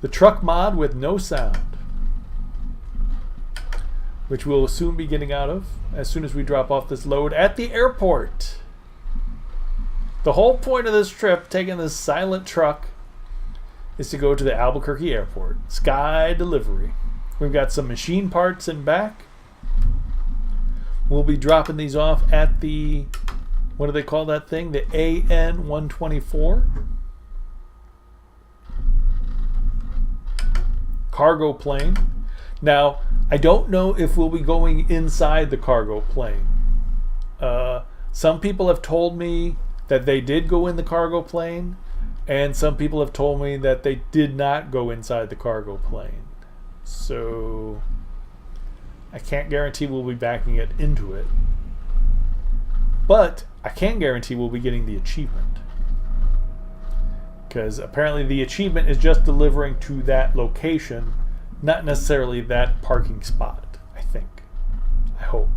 The truck mod with no sound, which we'll soon be getting out of as soon as we drop off this load at the airport. The whole point of this trip, taking this silent truck, is to go to the Albuquerque airport. Sky delivery. We've got some machine parts in back. We'll be dropping these off at the, what do they call that thing? The AN-124. Cargo plane. Now, I don't know if we'll be going inside the cargo plane. Some people have told me that they did go in the cargo plane, and some people have told me that they did not go inside the cargo plane. So I can't guarantee we'll be backing it into it. But I can guarantee we'll be getting the achievement. Because apparently the achievement is just delivering to that location, not necessarily that parking spot, I think. I hope.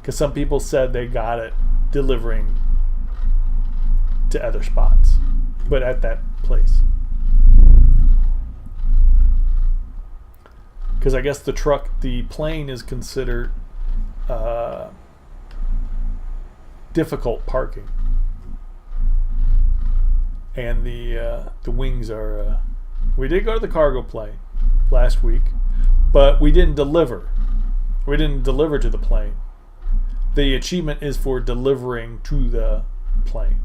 Because some people said they got it delivering to other spots, but at that place. Because I guess the plane is considered difficult parking. And the wings are... we did go to the cargo plane last week, but we didn't deliver. We didn't deliver to the plane. The achievement is for delivering to the plane.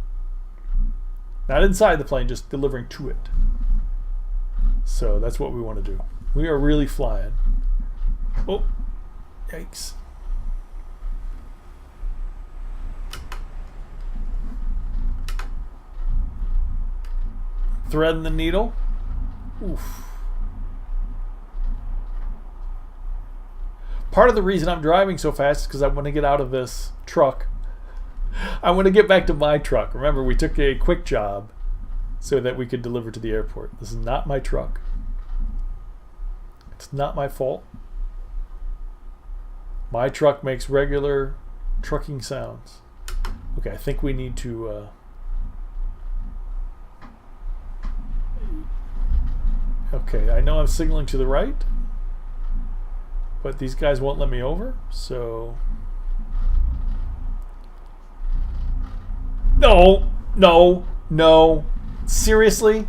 Not inside the plane, just delivering to it. So that's what we want to do. We are really flying. Oh, yikes. Threading the needle. Oof. Part of the reason I'm driving so fast is because I want to get out of this truck. I want to get back to my truck. Remember, we took a quick job so that we could deliver to the airport. This is not my truck. It's not my fault. My truck makes regular trucking sounds. Okay, I think we need to... Okay, I know I'm signaling to the right, but these guys won't let me over, so... No, no, no. Seriously?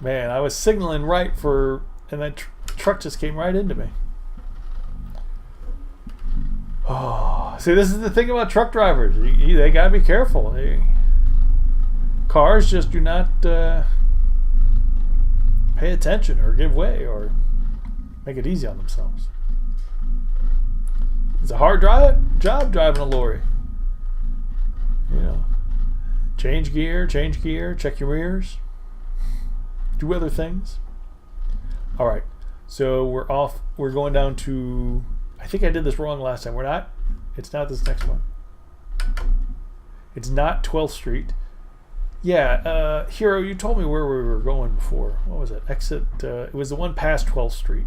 Man, I was signaling right for... and that truck just came right into me. Oh, see, this is the thing about truck drivers. They gotta be careful. Cars just do not pay attention or give way or make it easy on themselves. It's a hard job driving a lorry. You know, change gear, check your mirrors, do other things. All right, so we're off. We're going down to... I think I did this wrong last time. We're not. It's not this next one. It's not 12th Street. Yeah, Hero, you told me where we were going before. What was it? Exit. It was the one past 12th Street.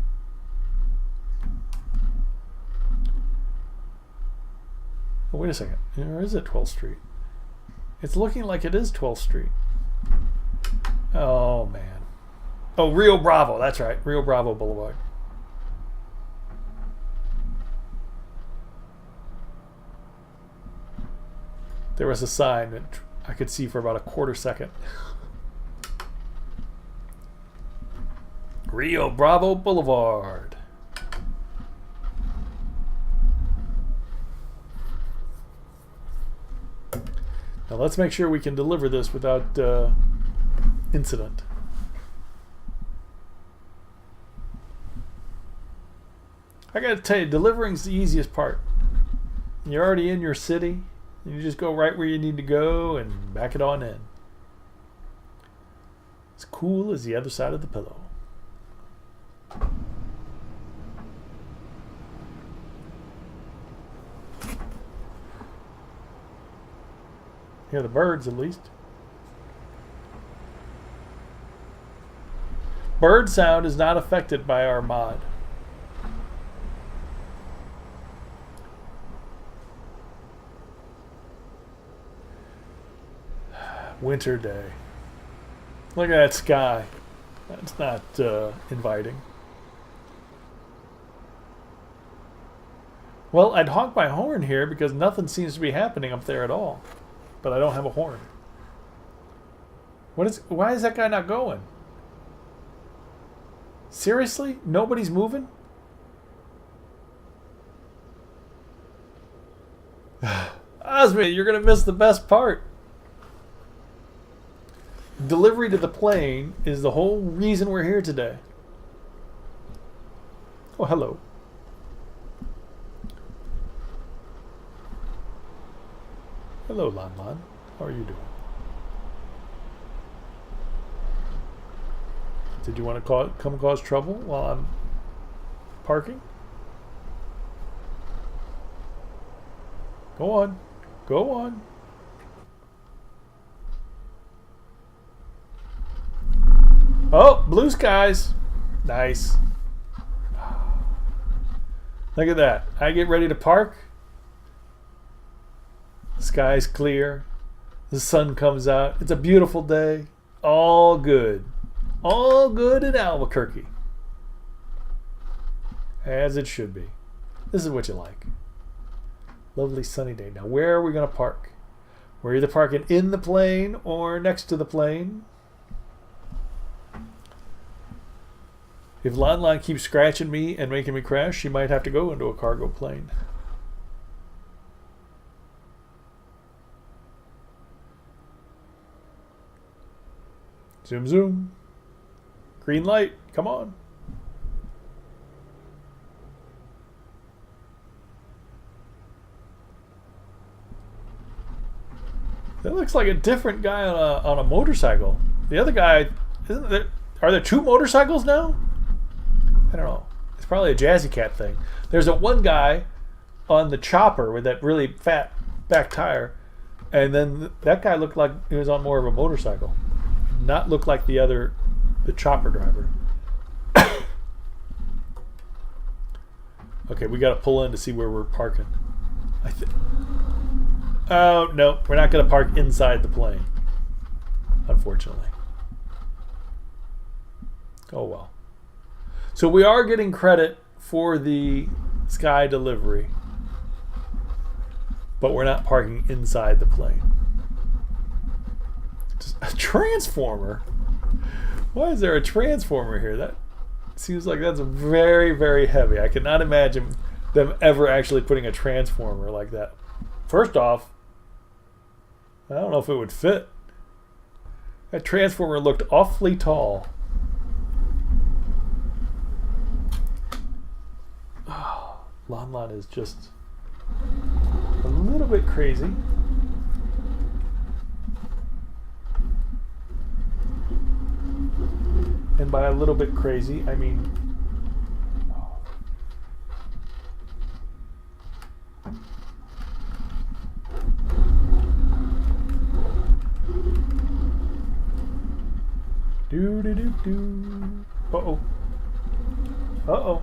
Oh, wait a second. Or is it 12th Street? It's looking like it is 12th Street. Oh, man. Oh, Rio Bravo. That's right. Rio Bravo Boulevard. There was a sign that I could see for about a quarter second. Rio Bravo Boulevard. Now let's make sure we can deliver this without incident. I gotta tell you, delivering's the easiest part. You're already in your city. You just go right where you need to go and back it on in. As cool as the other side of the pillow. Hear the birds at least. Bird sound is not affected by our mod. Winter day. Look at that sky. That's not inviting. Well, I'd honk my horn here because nothing seems to be happening up there at all. But I don't have a horn. Why is that guy not going? Seriously? Nobody's moving? Osmond, you're going to miss the best part. Delivery to the plane is the whole reason we're here today. Oh, hello. Hello, Lan Lan. How are you doing? Did you want to come cause trouble while I'm parking? Go on. Go on. Oh, blue skies. Nice. Look at that. I get ready to park. The sky's clear. The sun comes out. It's a beautiful day. All good. All good in Albuquerque. As it should be. This is what you like. Lovely sunny day. Now, where are we going to park? We're either parking in the plane or next to the plane. If Lan Lan keeps scratching me and making me crash, she might have to go into a cargo plane. Zoom, zoom. Green light. Come on. That looks like a different guy on a motorcycle. The other guy, isn't there? Are there two motorcycles now? I don't know. It's probably a Jazzy Cat thing. There's a one guy on the chopper with that really fat back tire, and then that guy looked like he was on more of a motorcycle. Not look like the chopper driver. Okay, we got to pull in to see where we're parking. Oh, no. We're not going to park inside the plane. Unfortunately. Oh, well. So we are getting credit for the sky delivery. But we're not parking inside the plane. A transformer? Why is there a transformer here? That seems like that's very, very heavy. I cannot imagine them ever actually putting a transformer like that. First off, I don't know if it would fit. That transformer looked awfully tall. Oh, Lan Lan is just a little bit crazy. And by a little bit crazy, I mean... Do-do-do-do. Uh-oh. Uh-oh.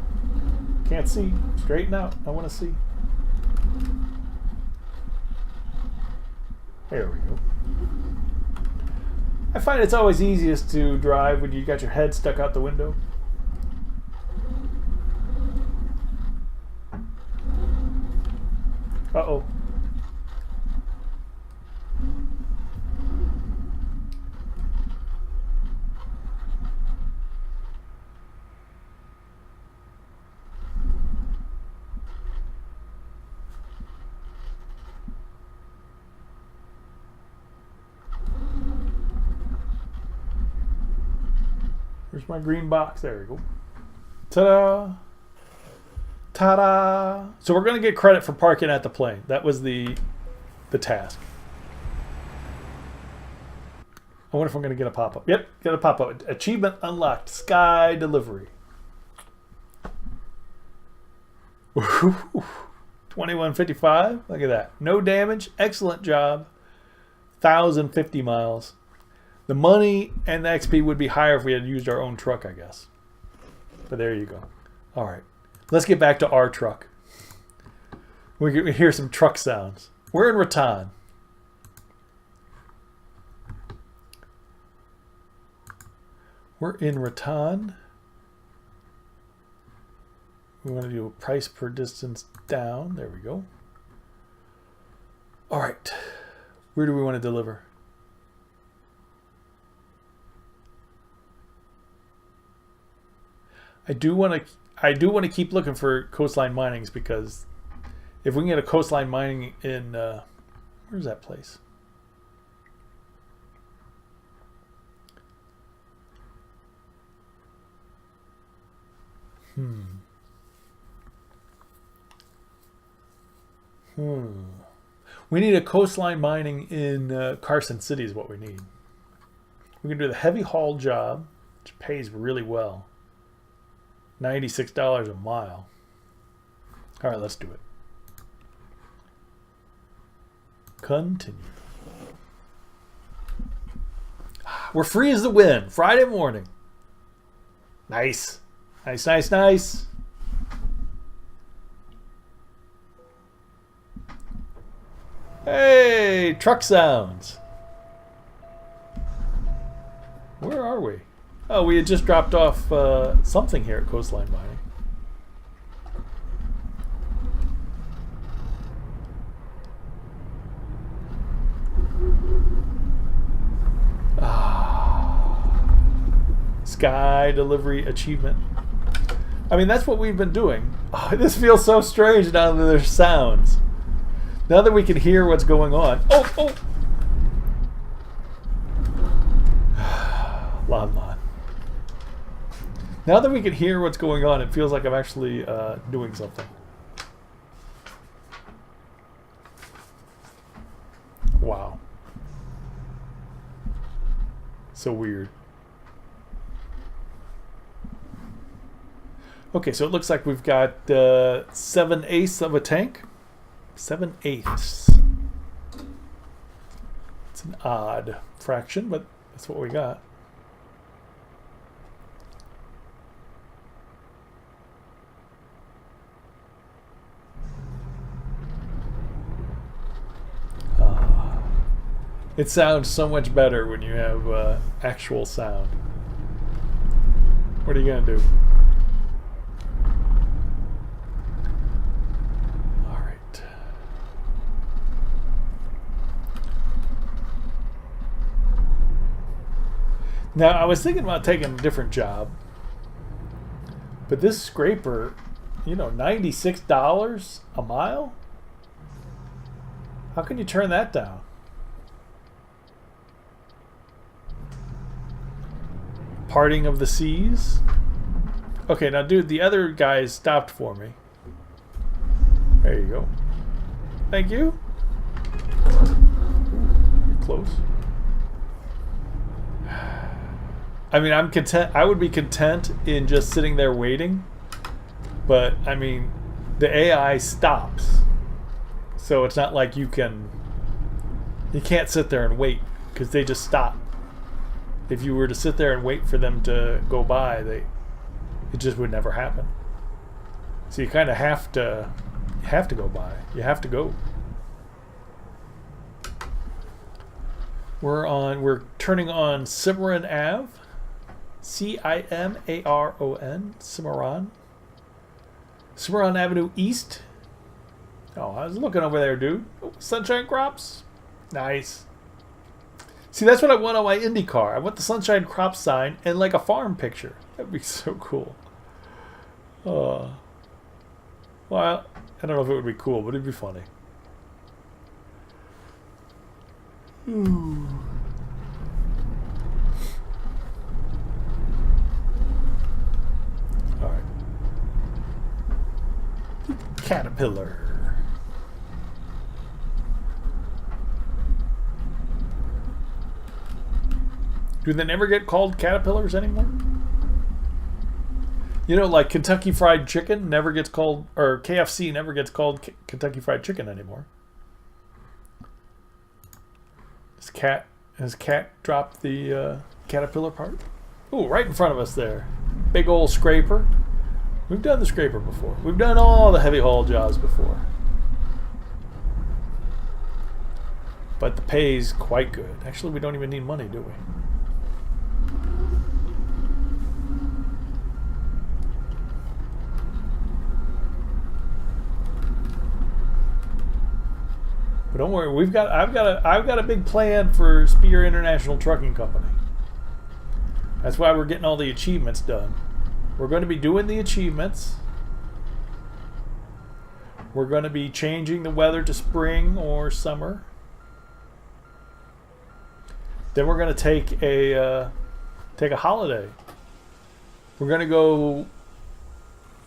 Can't see. Straighten out. I want to see. There we go. I find it's always easiest to drive when you got your head stuck out the window. Uh-oh. Where's my green box? There we go. Ta-da! Ta-da! So we're going to get credit for parking at the plane. That was the task. I wonder if I'm going to get a pop-up. Yep, get a pop-up. Achievement unlocked. Sky delivery. 2155. Look at that. No damage. Excellent job. 1,050 miles. The money and the XP would be higher if we had used our own truck, I guess. But there you go. All right. Let's get back to our truck. We can hear some truck sounds. We're in Rattan. We're in Rattan. We want to do a price per distance down. There we go. All right. Where do we want to deliver? I do want to keep looking for coastline minings, because if we can get a coastline mining in where's that place? We need a coastline mining in Carson City is what we need. We can do the heavy haul job, which pays really well. $96 a mile. All right, let's do it. Continue. We're free as the wind. Friday morning. Nice. Nice, nice, nice. Hey, truck sounds. Where are we? Oh, we had just dropped off something here at Coastline Mining. Sky delivery achievement. I mean, that's what we've been doing. Oh, this feels so strange now that there's sounds. Now that we can hear what's going on. Oh, oh! Lon. Now that we can hear what's going on, it feels like I'm actually doing something. Wow. So weird. Okay, so it looks like we've got 7/8 of a tank. 7/8. It's an odd fraction, but that's what we got. It sounds so much better when you have actual sound. What are you going to do? All right. Now, I was thinking about taking a different job. But this scraper, you know, $96 a mile? How can you turn that down? Parting of the seas. Okay, now dude, the other guys stopped for me. There you go. Thank you. Close. I mean, I'm content. I would be content in just sitting there waiting. But, I mean, the AI stops. So it's not like you can't sit there and wait, because they just stop. If you were to sit there and wait for them to go by, it just would never happen. So you kind of have to go by. You have to go. We're turning on Cimarron Ave. Cimaron. Cimarron. Cimarron Avenue East. Oh, I was looking over there, dude. Oh, sunshine crops. Nice. See, that's what I want on my Indy car. I want the sunshine crop sign and like a farm picture. That'd be so cool. Well, I don't know if it would be cool, but it'd be funny. Ooh. All right. Caterpillar. Do they never get called caterpillars anymore? You know, like Kentucky Fried Chicken never gets called, or KFC never gets called Kentucky Fried Chicken anymore. Has cat dropped the caterpillar part? Ooh, right in front of us there. Big old scraper. We've done the scraper before. We've done all the heavy haul jobs before. But the pay's quite good. Actually, we don't even need money, do we? But don't worry, I've got a big plan for Spear International Trucking Company. That's why we're getting all the achievements done. We're going to be doing the achievements. We're going to be changing the weather to spring or summer. Then we're going to take a holiday. We're going to go.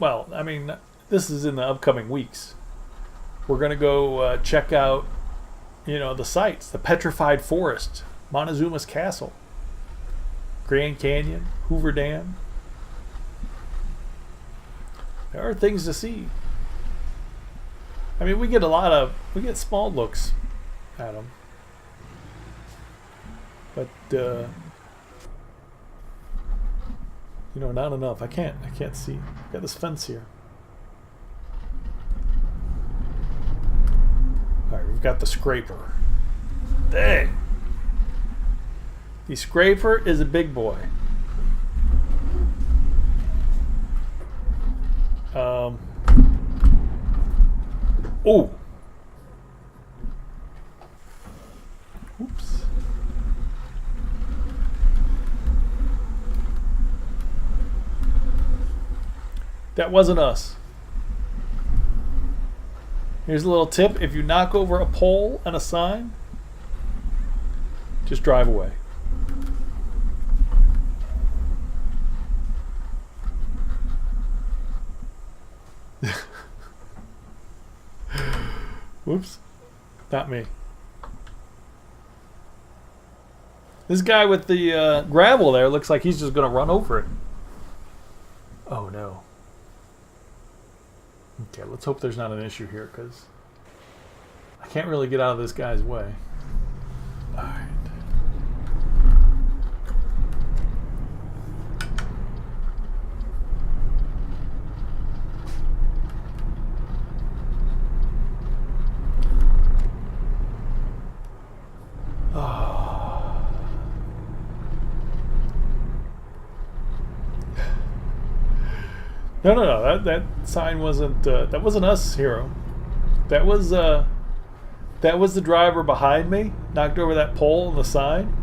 Well, I mean, this is in the upcoming weeks. We're going to go check out, the sites, the Petrified Forest, Montezuma's Castle, Grand Canyon, Hoover Dam. There are things to see. I mean, we get small looks at them. But, not enough. I can't see. Got this fence here. Alright, we've got the scraper. Dang! The scraper is a big boy. Oh! Oops. That wasn't us. Here's a little tip. If you knock over a pole and a sign, just drive away. Whoops. Not me. This guy with the gravel there looks like he's just going to run over it. Oh, no. Okay, let's hope there's not an issue here, because I can't really get out of this guy's way. All right. No. That sign wasn't. That wasn't us, Hero. That was the driver behind me. Knocked over that pole and the sign.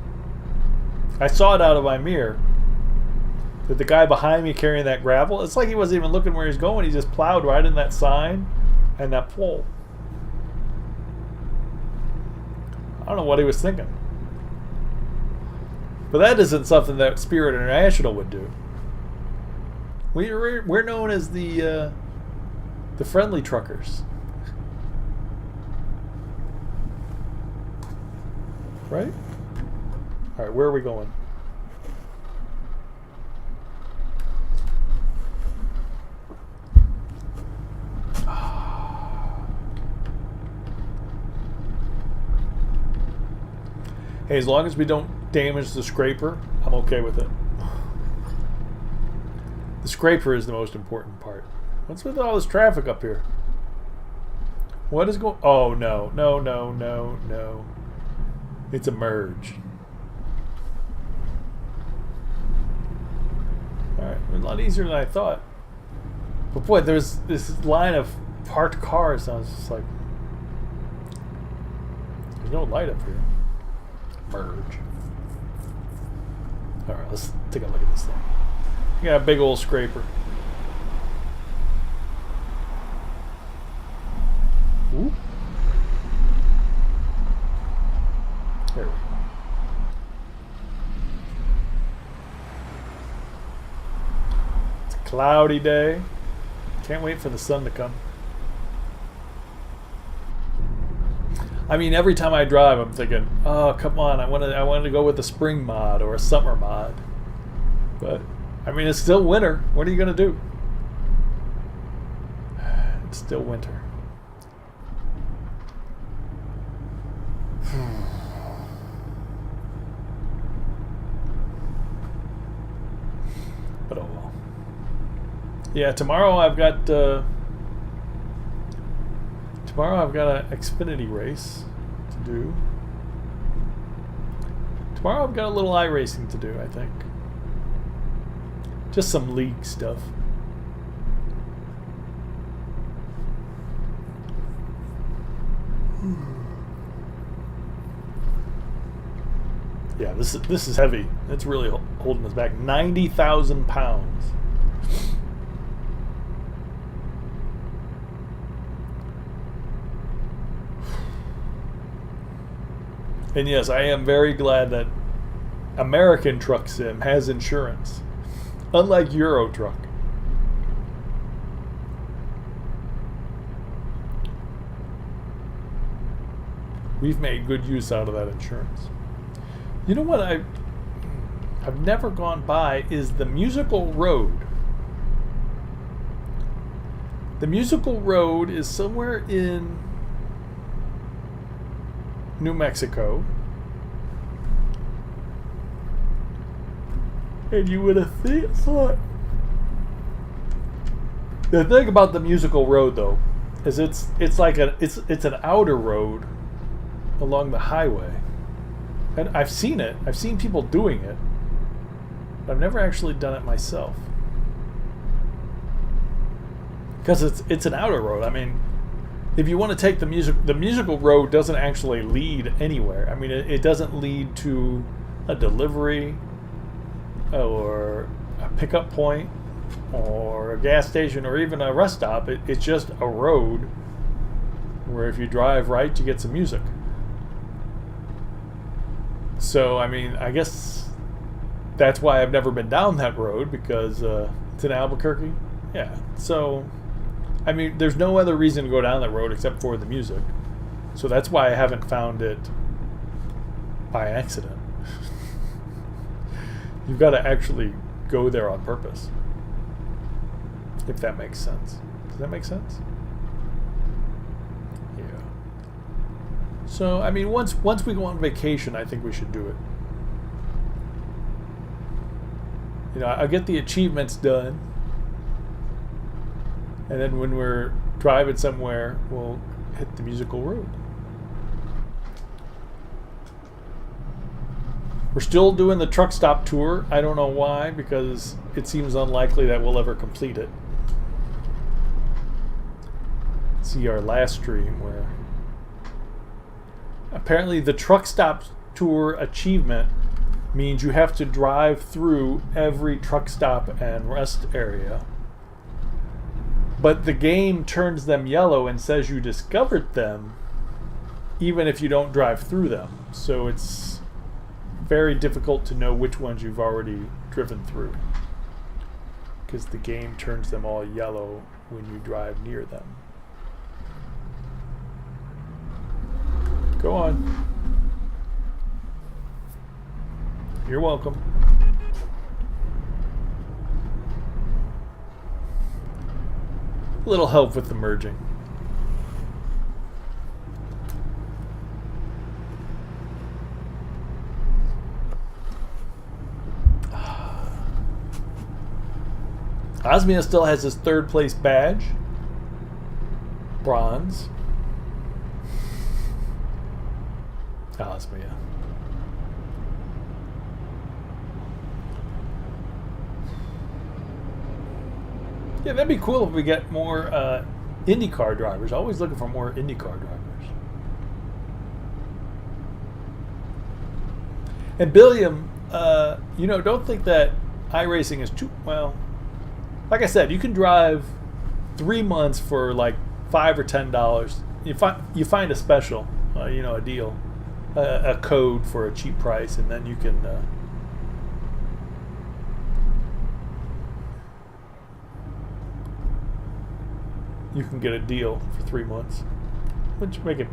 I saw it out of my mirror. That the guy behind me carrying that gravel. It's like he wasn't even looking where he's going. He just plowed right in that sign and that pole. I don't know what he was thinking. But that isn't something that Spirit International would do. We're known as the friendly truckers, right? All right, where are we going? Hey, as long as we don't damage the scraper, I'm okay with it. The scraper is the most important part. What's with all this traffic up here? What is going... Oh, no. It's a merge. Alright, a lot easier than I thought. But boy, there's this line of parked cars, and I was just like, there's no light up here. Merge. Alright, let's take a look at this thing. We got a big old scraper. Ooh. There we go. It's a cloudy day. Can't wait for the sun to come. I mean, every time I drive, I'm thinking, "Oh, come on! I wanted to go with a spring mod or a summer mod." But I mean, it's still winter. What are you gonna do? It's still winter. But oh well. Yeah, tomorrow I've got an Xfinity race to do. Tomorrow I've got a little iRacing to do, I think. Just some league stuff. Yeah, this is heavy. It's really holding us back. 90,000 pounds. And yes, I am very glad that American Truck Sim has insurance, unlike Euro Truck. We've made good use out of that insurance. You know what I've never gone by is the Musical Road. The Musical Road is somewhere in New Mexico. And you would have thought. The thing about the Musical Road, though, is it's an outer road along the highway. And I've seen it. I've seen people doing it. But I've never actually done it myself. Because it's an outer road. I mean, if you want to take the musical road doesn't actually lead anywhere. I mean, it doesn't lead to a delivery or a pickup point or a gas station or even a rest stop. It's just a road where if you drive right, you get some music. So, I mean, I guess that's why I've never been down that road, because it's in Albuquerque. Yeah, so, I mean, there's no other reason to go down that road except for the music. So that's why I haven't found it by accident. You've got to actually go there on purpose, if that makes sense. Does that make sense? Yeah. So, I mean, once we go on vacation, I think we should do it. You know, I'll get the achievements done, and then when we're driving somewhere, we'll hit the musical road. We're still doing the truck stop tour. I don't know why, because it seems unlikely that we'll ever complete it. See our last stream where apparently the truck stop tour achievement means you have to drive through every truck stop and rest area. But the game turns them yellow and says you discovered them even if you don't drive through them. So it's very difficult to know which ones you've already driven through, because the game turns them all yellow when you drive near them. Go on. You're welcome. A little help with the merging. Osmia still has his third place badge. Bronze. Osmia. Yeah, that'd be cool if we get more IndyCar drivers. Always looking for more IndyCar drivers. And Billiam, you know, don't think that iRacing is too, well, like I said, you can drive 3 months for like $5 or $10. You find a special, you know, a deal, a code for a cheap price, and then you can get a deal for 3 months, which make it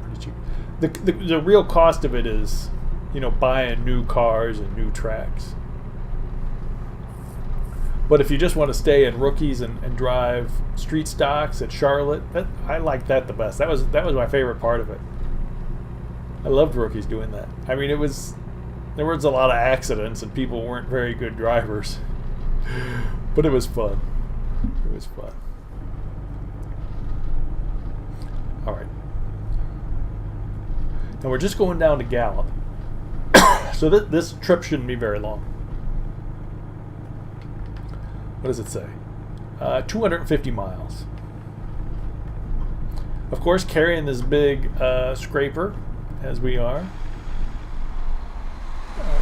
pretty cheap. The real cost of it is, you know, buying new cars and new tracks. But if you just want to stay in rookies and drive street stocks at Charlotte, I like that the best. That was my favorite part of it. I loved rookies doing that. I mean, there was a lot of accidents and people weren't very good drivers, but it was fun. It was fun. All right. Now we're just going down to Gallup, so this trip shouldn't be very long. What does it say? 250 miles. Of course, carrying this big scraper, as we are.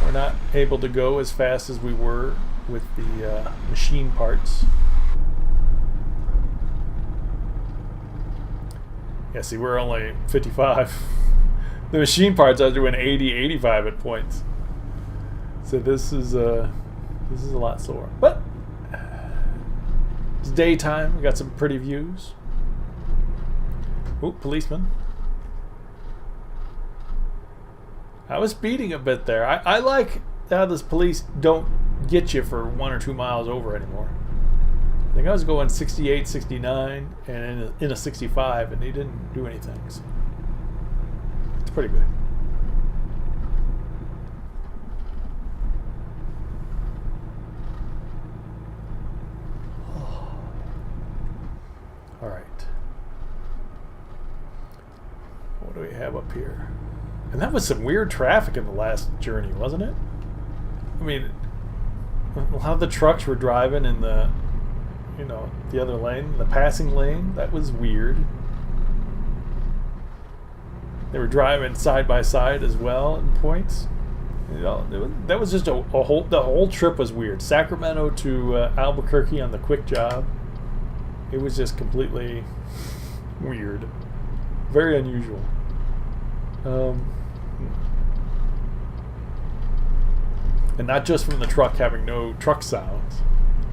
We're not able to go as fast as we were with the machine parts. Yeah, see, we're only 55. The machine parts, I was doing 80, 85 at points. So this is a lot slower. But it's daytime. We got some pretty views. Ooh, policeman. I was speeding a bit there. I like how this police don't get you for 1 or 2 miles over anymore. I think I was going 68, 69, and in a 65, and they didn't do anything. So it's pretty good. All right. What do we have up here? And that was some weird traffic in the last journey, wasn't it? I mean, how the trucks were driving in the, you know, the other lane, the passing lane, that was weird. They were driving side by side as well in points. You know, that was just the whole trip was weird. Sacramento to Albuquerque on the quick job. It was just completely weird. Very unusual. And not just from the truck having no truck sounds.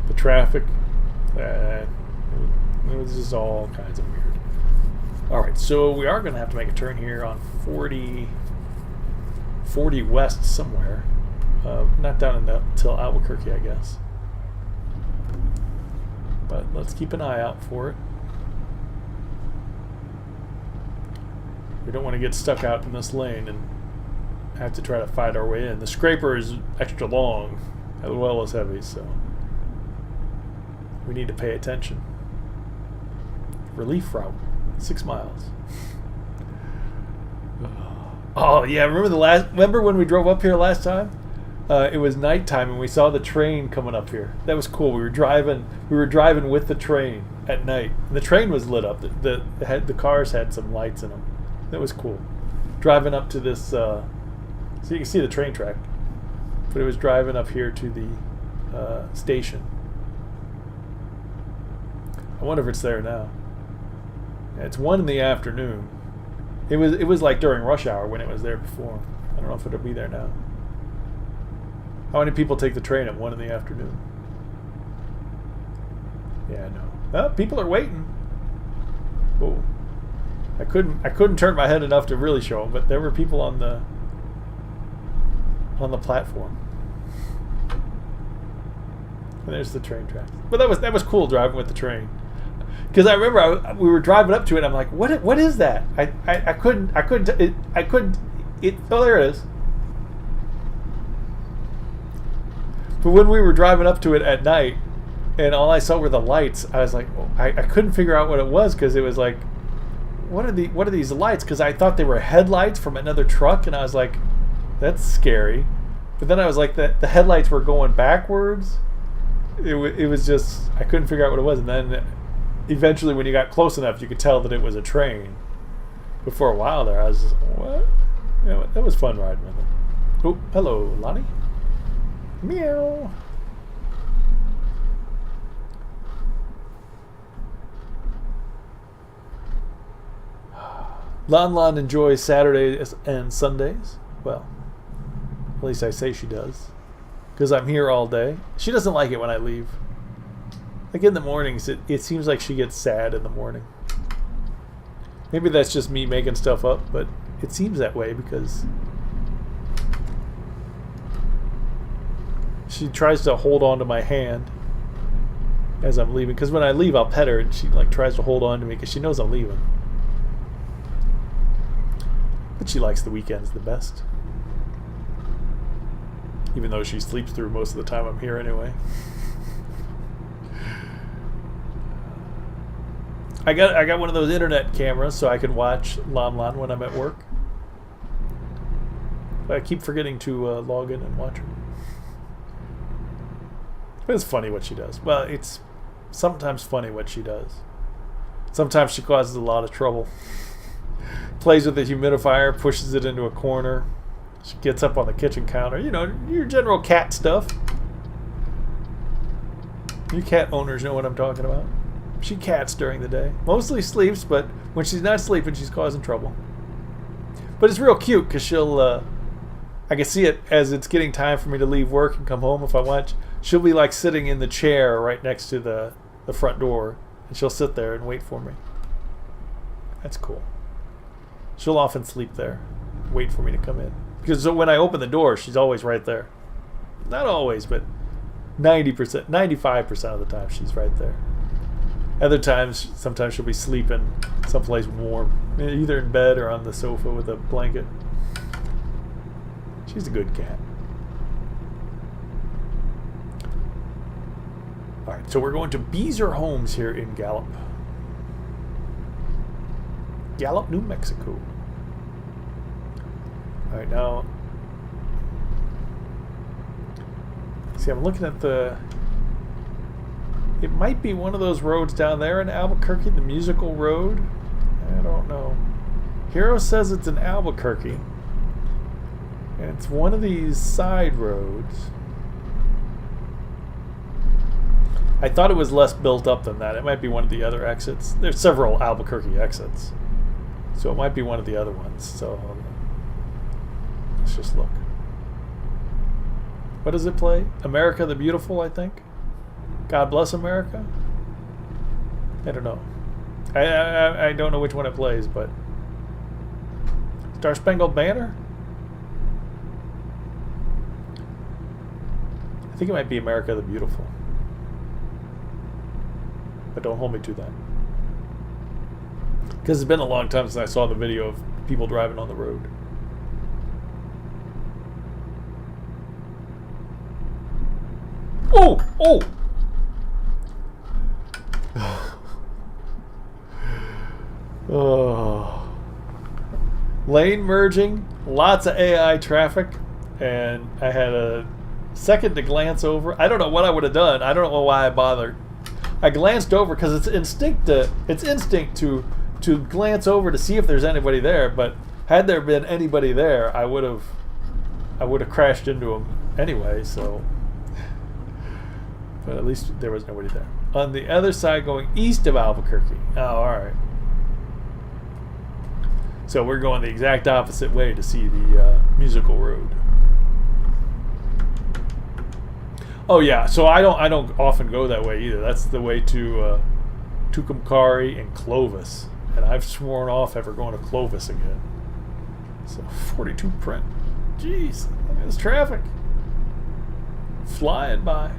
The traffic, it was just all kinds of weird. Alright, so we are going to have to make a turn here on 40 west somewhere. Not down until Albuquerque, I guess. But let's keep an eye out for it. We don't want to get stuck out in this lane and have to try to fight our way in. The scraper is extra long as well as heavy, so we need to pay attention. Relief route, 6 miles. Oh yeah, remember when we drove up here last time? It was nighttime and we saw the train coming up here. That was cool. We were driving with the train at night. And the train was lit up. The cars had some lights in them. That was cool. Driving up to this, so you can see the train track. But it was driving up here to the station. I wonder if it's there now. Yeah, it's 1 in the afternoon. It was like during rush hour when it was there before. I don't know if it'll be there now. How many people take the train at 1 in the afternoon? Yeah, no. Oh, people are waiting. Oh, I couldn't turn my head enough to really show them, but there were people on the platform. And there's the train track. But that was cool driving with the train. Because I remember we were driving up to it. I'm like, what is that? I couldn't. Oh, there it is. But when we were driving up to it at night, and all I saw were the lights, I was like, I couldn't figure out what it was because it was like, what are these lights? Because I thought they were headlights from another truck, and I was like, that's scary. But then I was like, the headlights were going backwards, it was just, I couldn't figure out what it was. And then eventually when you got close enough, you could tell that it was a train. But for a while there, I was just, what? You know, that was fun riding with it. Oh, hello, Lonnie. Meow. Lon enjoys Saturdays and Sundays. Well, at least I say she does. Because I'm here all day. She doesn't like it when I leave. Like in the mornings, it seems like she gets sad in the morning. Maybe that's just me making stuff up, but it seems that way because she tries to hold on to my hand as I'm leaving. Because when I leave, I'll pet her, and she like tries to hold on to me because she knows I'm leaving. But she likes the weekends the best. Even though she sleeps through most of the time I'm here anyway. I got one of those internet cameras so I can watch Lon when I'm at work. But I keep forgetting to log in and watch her. But it's funny what she does. Well, it's sometimes funny what she does. Sometimes she causes a lot of trouble. Plays with the humidifier, pushes it into a corner. She gets up on the kitchen counter. You know, your general cat stuff. You cat owners know what I'm talking about. She cats during the day. Mostly sleeps, but when she's not sleeping, she's causing trouble. But it's real cute because she'll... I can see it as it's getting time for me to leave work and come home if I want. She'll be like sitting in the chair right next to the front door. And she'll sit there and wait for me. That's cool. She'll often sleep there. Wait for me to come in. Because when I open the door, she's always right there. Not always, but 90%, 95% of the time she's right there. Other times, sometimes she'll be sleeping someplace warm. Either in bed or on the sofa with a blanket. She's a good cat. Alright, so we're going to Beezer Homes here in Gallup. Gallup, New Mexico. Alright, now... See, I'm looking at the... It might be one of those roads down there in Albuquerque, the musical road. I don't know. Hero says it's in Albuquerque. And it's one of these side roads. I thought it was less built up than that. It might be one of the other exits. There's several Albuquerque exits. So it might be one of the other ones. So let's just look. What does it play? America the Beautiful, I think. God Bless America? I don't know. I don't know which one it plays, but... Star Spangled Banner? I think it might be America the Beautiful. But don't hold me to that. Because it's been a long time since I saw the video of people driving on the road. Oh! Oh! Oh. Lane merging, lots of AI traffic, and I had a second to glance over. I don't know what I would have done. I don't know why I bothered. I glanced over because it's instinct to glance over to see if there's anybody there. But had there been anybody there, I would have crashed into him anyway. So, but at least there was nobody there. On the other side, going east of Albuquerque. Oh, all right. So we're going the exact opposite way to see the musical road. Oh yeah, so I don't often go that way either. That's the way to Tucumcari and Clovis, and I've sworn off ever going to Clovis again. So 42 print. Jeez, look at this traffic flying by.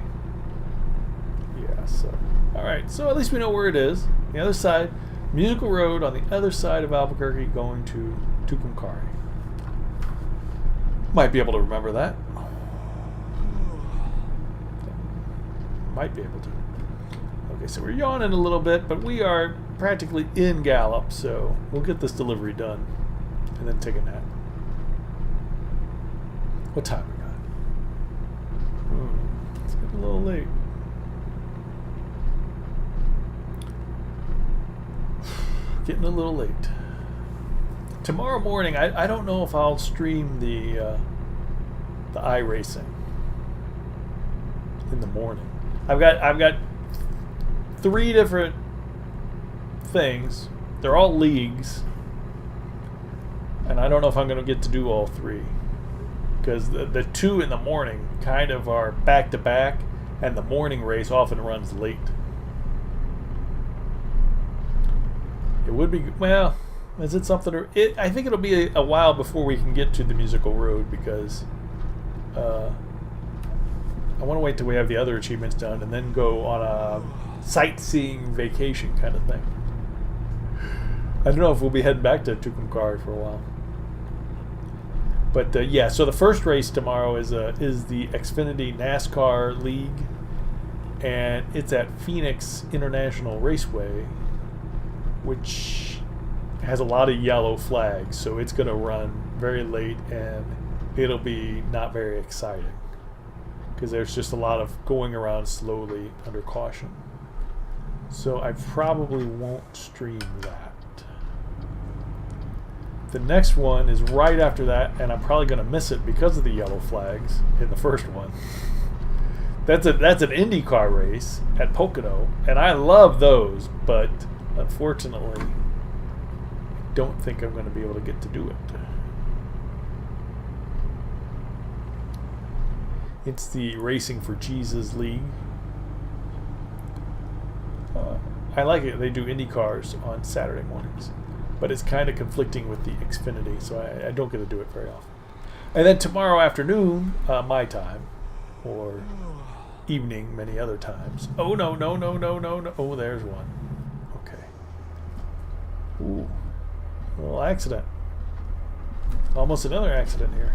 Yeah. So all right. So at least we know where it is. The other side, musical road on the other side of Albuquerque, going to Tucumcari. Might be able to remember that. Might be able to. Okay, so we're yawning a little bit, but we are practically in Gallup, so we'll get this delivery done and then take a nap. What time we got? It's getting a little late. Getting a little late. Tomorrow morning, I don't know if I'll stream the iRacing in the morning. I've got 3 different things. They're all leagues, and I don't know if I'm going to get to do all 3, because the 2 in the morning kind of are back to back, and the morning race often runs late. It would be, well, is it something? I think it'll be a while before we can get to the musical road, because I want to wait till we have the other achievements done and then go on a sightseeing vacation kind of thing. I don't know if we'll be heading back to Tucumcari for a while. But yeah, so the first race tomorrow is the Xfinity NASCAR League, and it's at Phoenix International Raceway, which has a lot of yellow flags, so it's going to run very late, and it'll be not very exciting because there's just a lot of going around slowly under caution. So I probably won't stream that. The next one is right after that, and I'm probably going to miss it because of the yellow flags in the first one. That's an IndyCar race at Pocono, and I love those, but unfortunately, I don't think I'm going to be able to get to do it. It's the Racing for Jesus League. I like it. They do IndyCars on Saturday mornings, but it's kind of conflicting with the Xfinity, so I don't get to do it very often. And then tomorrow afternoon, my time, or evening many other times. Oh, no. Oh, there's one. Okay. Ooh. A little accident. Almost another accident here.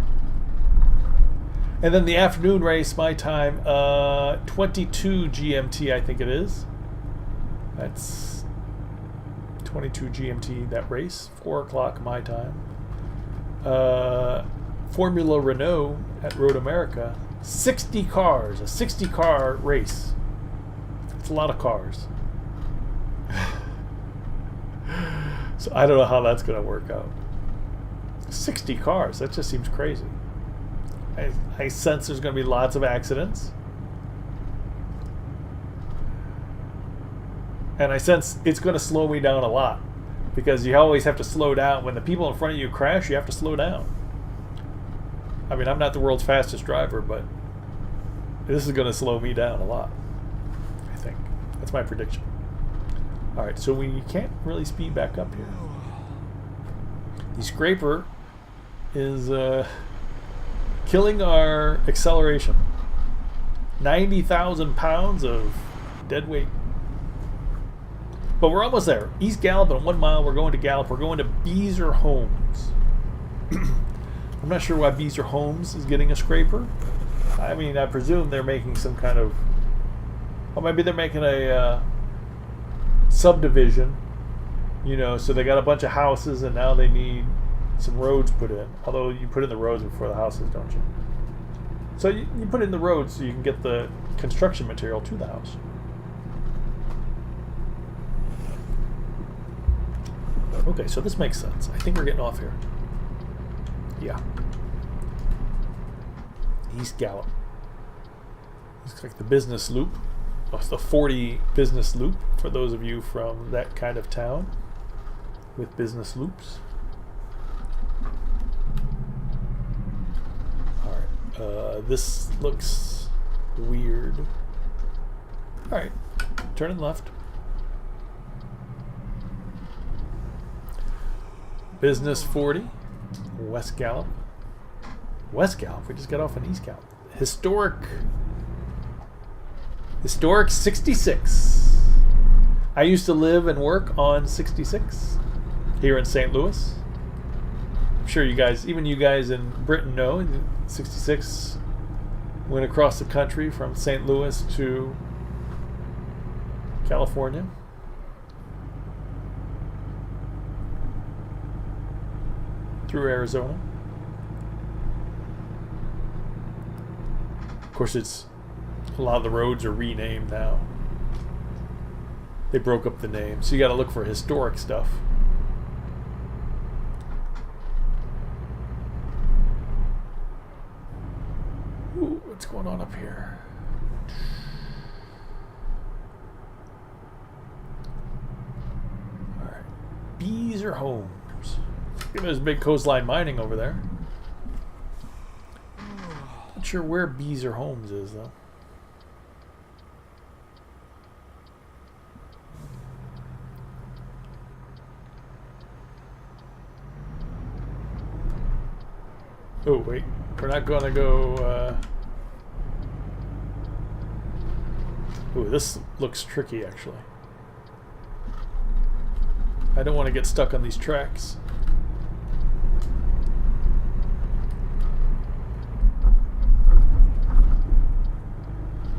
And then the afternoon race, my time, 22 GMT, I think it is. That's 22 GMT, that race. 4 o'clock my time. Formula Renault at Road America. 60 cars, a 60-car race. It's a lot of cars. So I don't know how that's going to work out. 60 cars, that just seems crazy. I sense there's going to be lots of accidents. And I sense it's going to slow me down a lot, because you always have to slow down. When the people in front of you crash, you have to slow down. I mean, I'm not the world's fastest driver, but this is going to slow me down a lot, I think. That's my prediction. All right, so we can't really speed back up here. The scraper is killing our acceleration. 90,000 pounds of dead weight. But we're almost there. East Gallup in 1 mile. We're going to Gallup. We're going to Beezer Homes. I'm not sure why Beezer Homes is getting a scraper. I mean, I presume they're making some kind of... Well, maybe they're making a subdivision. You know, so they got a bunch of houses and now they need some roads put in. Although you put in the roads before the houses, don't you? So you put in the roads so you can get the construction material to the house. Okay, so this makes sense. I think we're getting off here. Yeah. East Gallup. Looks like the business loop. Oh, it's the 40 business loop for those of you from that kind of town with business loops. Alright, this looks weird. Alright, turning left. Business 40, West Gallup. West Gallup, we just got off on East Gallup. Historic 66. I used to live and work on 66 here in St. Louis. I'm sure you guys, even you guys in Britain know, 66 went across the country from St. Louis to California. Through Arizona. Of course, a lot of the roads are renamed now. They broke up the name, so you got to look for historic stuff. going on up here? All right. Bees or homes? There's big coastline mining over there. Not sure where bees or homes is, though. Oh, wait. We're not going to go... Ooh, this looks tricky, actually. I don't want to get stuck on these tracks.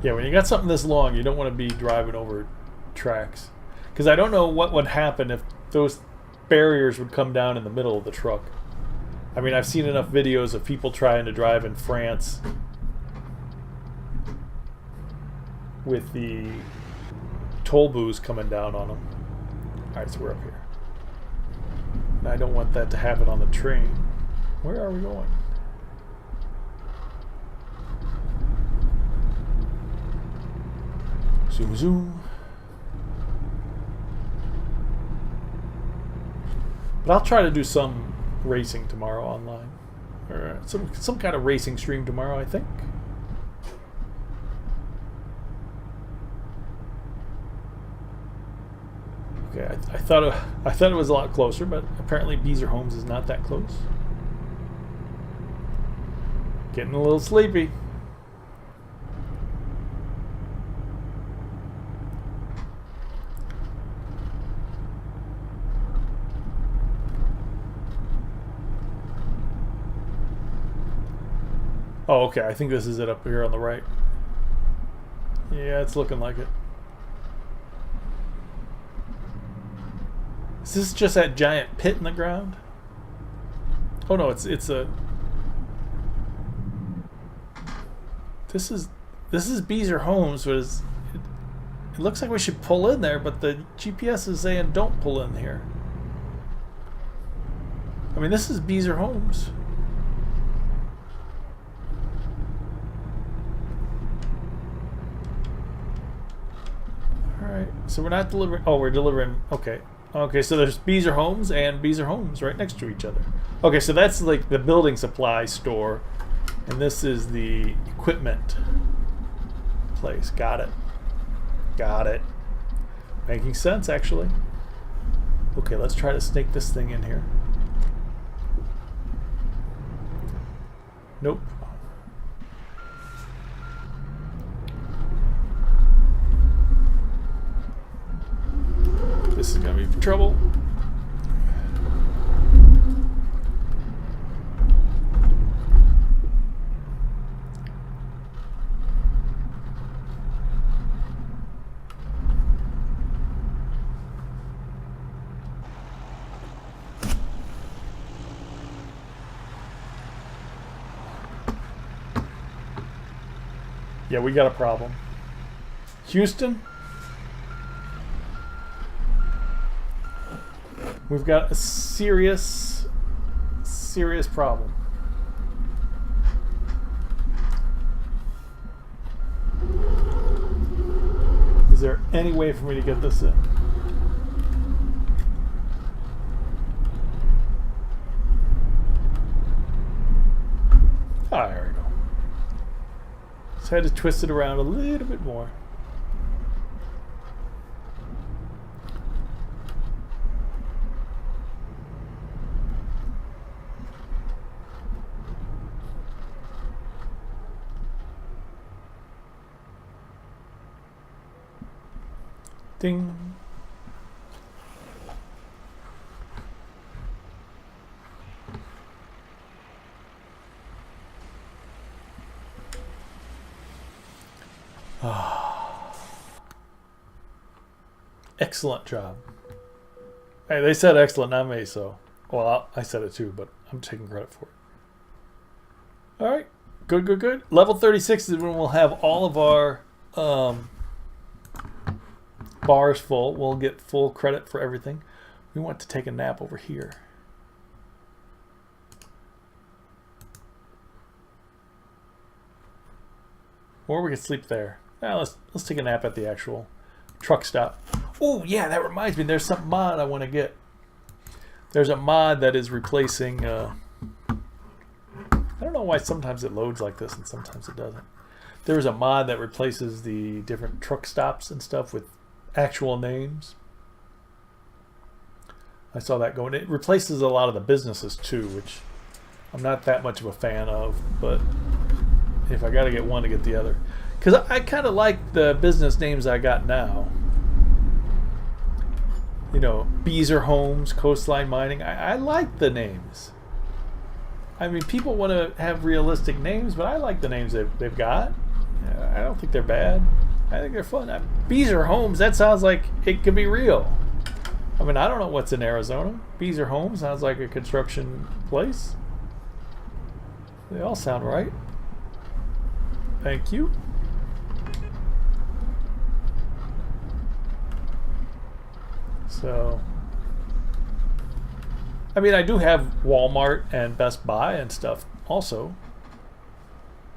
Yeah, when you got something this long, you don't want to be driving over tracks. Because I don't know what would happen if those barriers would come down in the middle of the truck. I mean, I've seen enough videos of people trying to drive in France with the toll booths coming down on them. Alright, so we're up here. And I don't want that to happen on the train. Where are we going? Zoom, zoom. But I'll try to do some racing tomorrow online, or some kind of racing stream tomorrow, I think. Okay, I thought it was a lot closer, but apparently Bees or Homes is not that close. Getting a little sleepy. Oh, okay. I think this is it up here on the right. Yeah, it's looking like it. Is this just that giant pit in the ground? Oh no, it's a. This is Bees or Homes, but it looks like we should pull in there, but the GPS is saying don't pull in here. I mean, this is Bees or Homes. Alright, so we're not delivering. Oh, we're delivering. Okay. Okay, so there's Bees or Homes and Bees or Homes right next to each other. Okay, so that's like the building supply store, and this is the equipment place. Got it. Got it. Making sense, actually. Okay, let's try to snake this thing in here. Nope. This is gonna be trouble. Yeah, we got a problem. Houston? We've got a serious problem. Is there any way for me to get this in? Ah, there we go. Just had to twist it around a little bit more. Ding. Excellent job. Hey, they said excellent, not me, so. Well, I said it too, but I'm taking credit for it. Alright. Good, good, good. Level 36 is when we'll have all of our bars full. We'll get full credit for everything. We want to take a nap over here. Or we can sleep there. Let's take a nap at the actual truck stop. Oh yeah, that reminds me. There's some mod I want to get. There's a mod that is replacing. I don't know why sometimes it loads like this and sometimes it doesn't. There's a mod that replaces the different truck stops and stuff with actual names. I saw that going. It replaces a lot of the businesses too, which I'm not that much of a fan of. But if I got to get one to get the other, because I kind of like the business names I got now. You know, Beezer Homes, Coastline Mining. I like the names. I mean, people want to have realistic names, but I like the names they've got. I don't think they're bad. I think they're fun. Beezer Homes, that sounds like it could be real. I mean, I don't know what's in Arizona. Beezer Homes sounds like a construction place. They all sound right. Thank you. So, I mean, I do have Walmart and Best Buy and stuff also.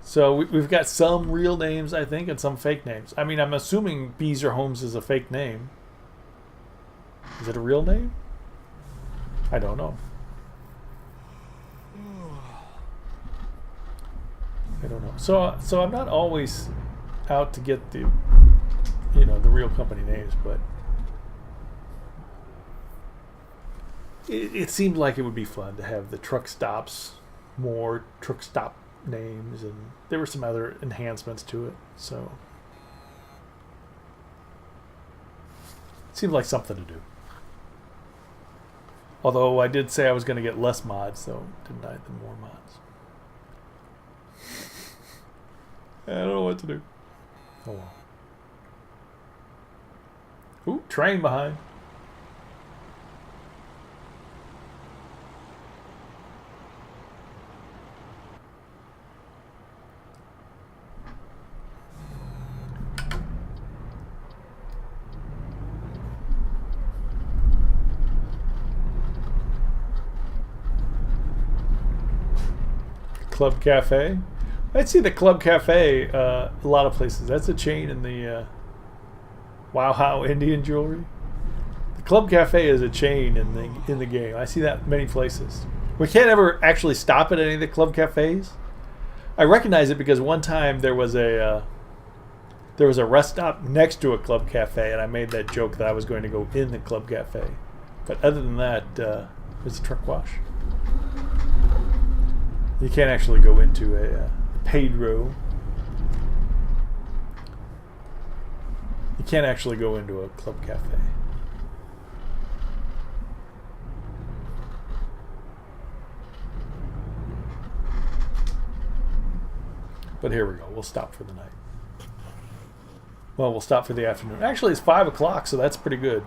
So we've got some real names, I think, and some fake names. I mean, I'm assuming Beezer Homes is a fake name. Is it a real name? I don't know. I don't know. So I'm not always out to get the, you know, the real company names, but it seemed like it would be fun to have the truck stops, more truck stop names, and there were some other enhancements to it. So it seemed like something to do. Although I did say I was going to get less mods, though, didn't I, than more mods. I don't know what to do. Oh well. Ooh, train behind. Club Cafe. I'd see the Club Cafe a lot of places. That's a chain in the Wow How Indian Jewelry. The Club Cafe is a chain in the game. I see that many places. We can't ever actually stop at any of the Club Cafes. I recognize it because one time there was a rest stop next to a Club Cafe, and I made that joke that I was going to go in the Club Cafe. But other than that, there's a truck wash. You can't actually go into a paid row. You can't actually go into a Club Cafe. But here we go. We'll stop for the night. Well, we'll stop for the afternoon. Actually, it's 5 o'clock, so that's pretty good.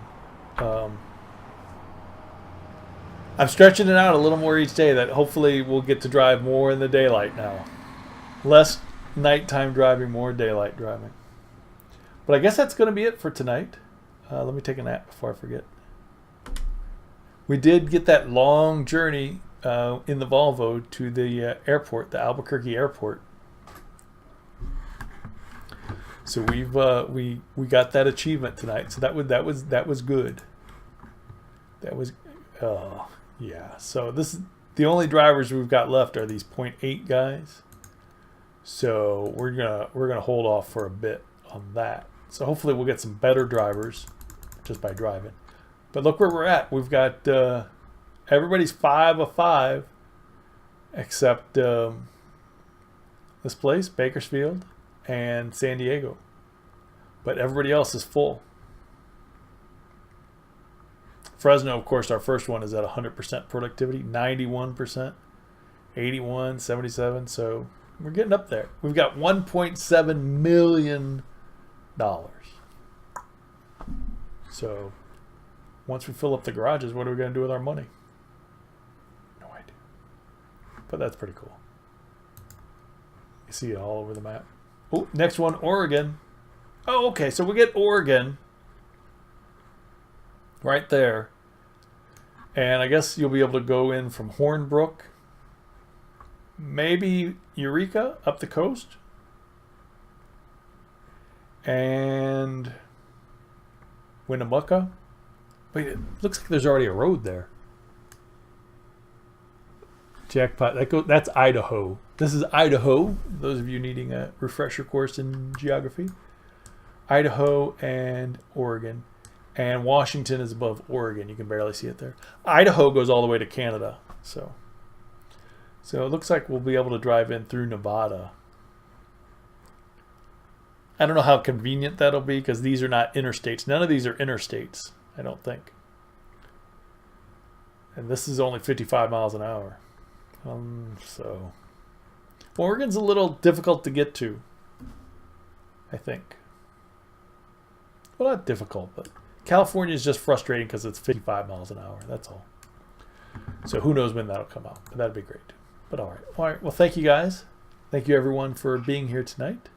I'm stretching it out a little more each day, that hopefully we'll get to drive more in the daylight now. Less nighttime driving, more daylight driving. But I guess that's going to be it for tonight. Let me take a nap before I forget. We did get that long journey in the Volvo to the airport, the Albuquerque airport. So we got that achievement tonight. So that was good. That was yeah. So this is the only drivers we've got left are these 0.8 guys. So we're gonna hold off for a bit on that. So hopefully we'll get some better drivers just by driving. But look where we're at. We've got everybody's 5 of 5 except this place, Bakersfield and San Diego. But everybody else is full. Fresno, of course, our first one is at 100% productivity, 91%, 81, 77. So we're getting up there. We've got $1.7 million. So once we fill up the garages, what are we going to do with our money? No idea. But that's pretty cool. You see it all over the map. Oh, next one, Oregon. Oh, okay. So we get Oregon right there. And I guess you'll be able to go in from Hornbrook, maybe Eureka up the coast. and Winnemucca. Wait, it looks like there's already a road there. Jackpot. That's Idaho. This is Idaho. Those of you needing a refresher course in geography. Idaho and Oregon. And Washington is above Oregon. You can barely see it there. Idaho goes all the way to Canada. So it looks like we'll be able to drive in through Nevada. I don't know how convenient that'll be because these are not interstates. None of these are interstates, I don't think. And this is only 55 miles an hour. So Oregon's a little difficult to get to, I think. Well, not difficult, but California is just frustrating because it's 55 miles an hour. That's all. So who knows when that'll come out. But that'd be great. But all right. Well, thank you guys. Thank you, everyone, for being here tonight.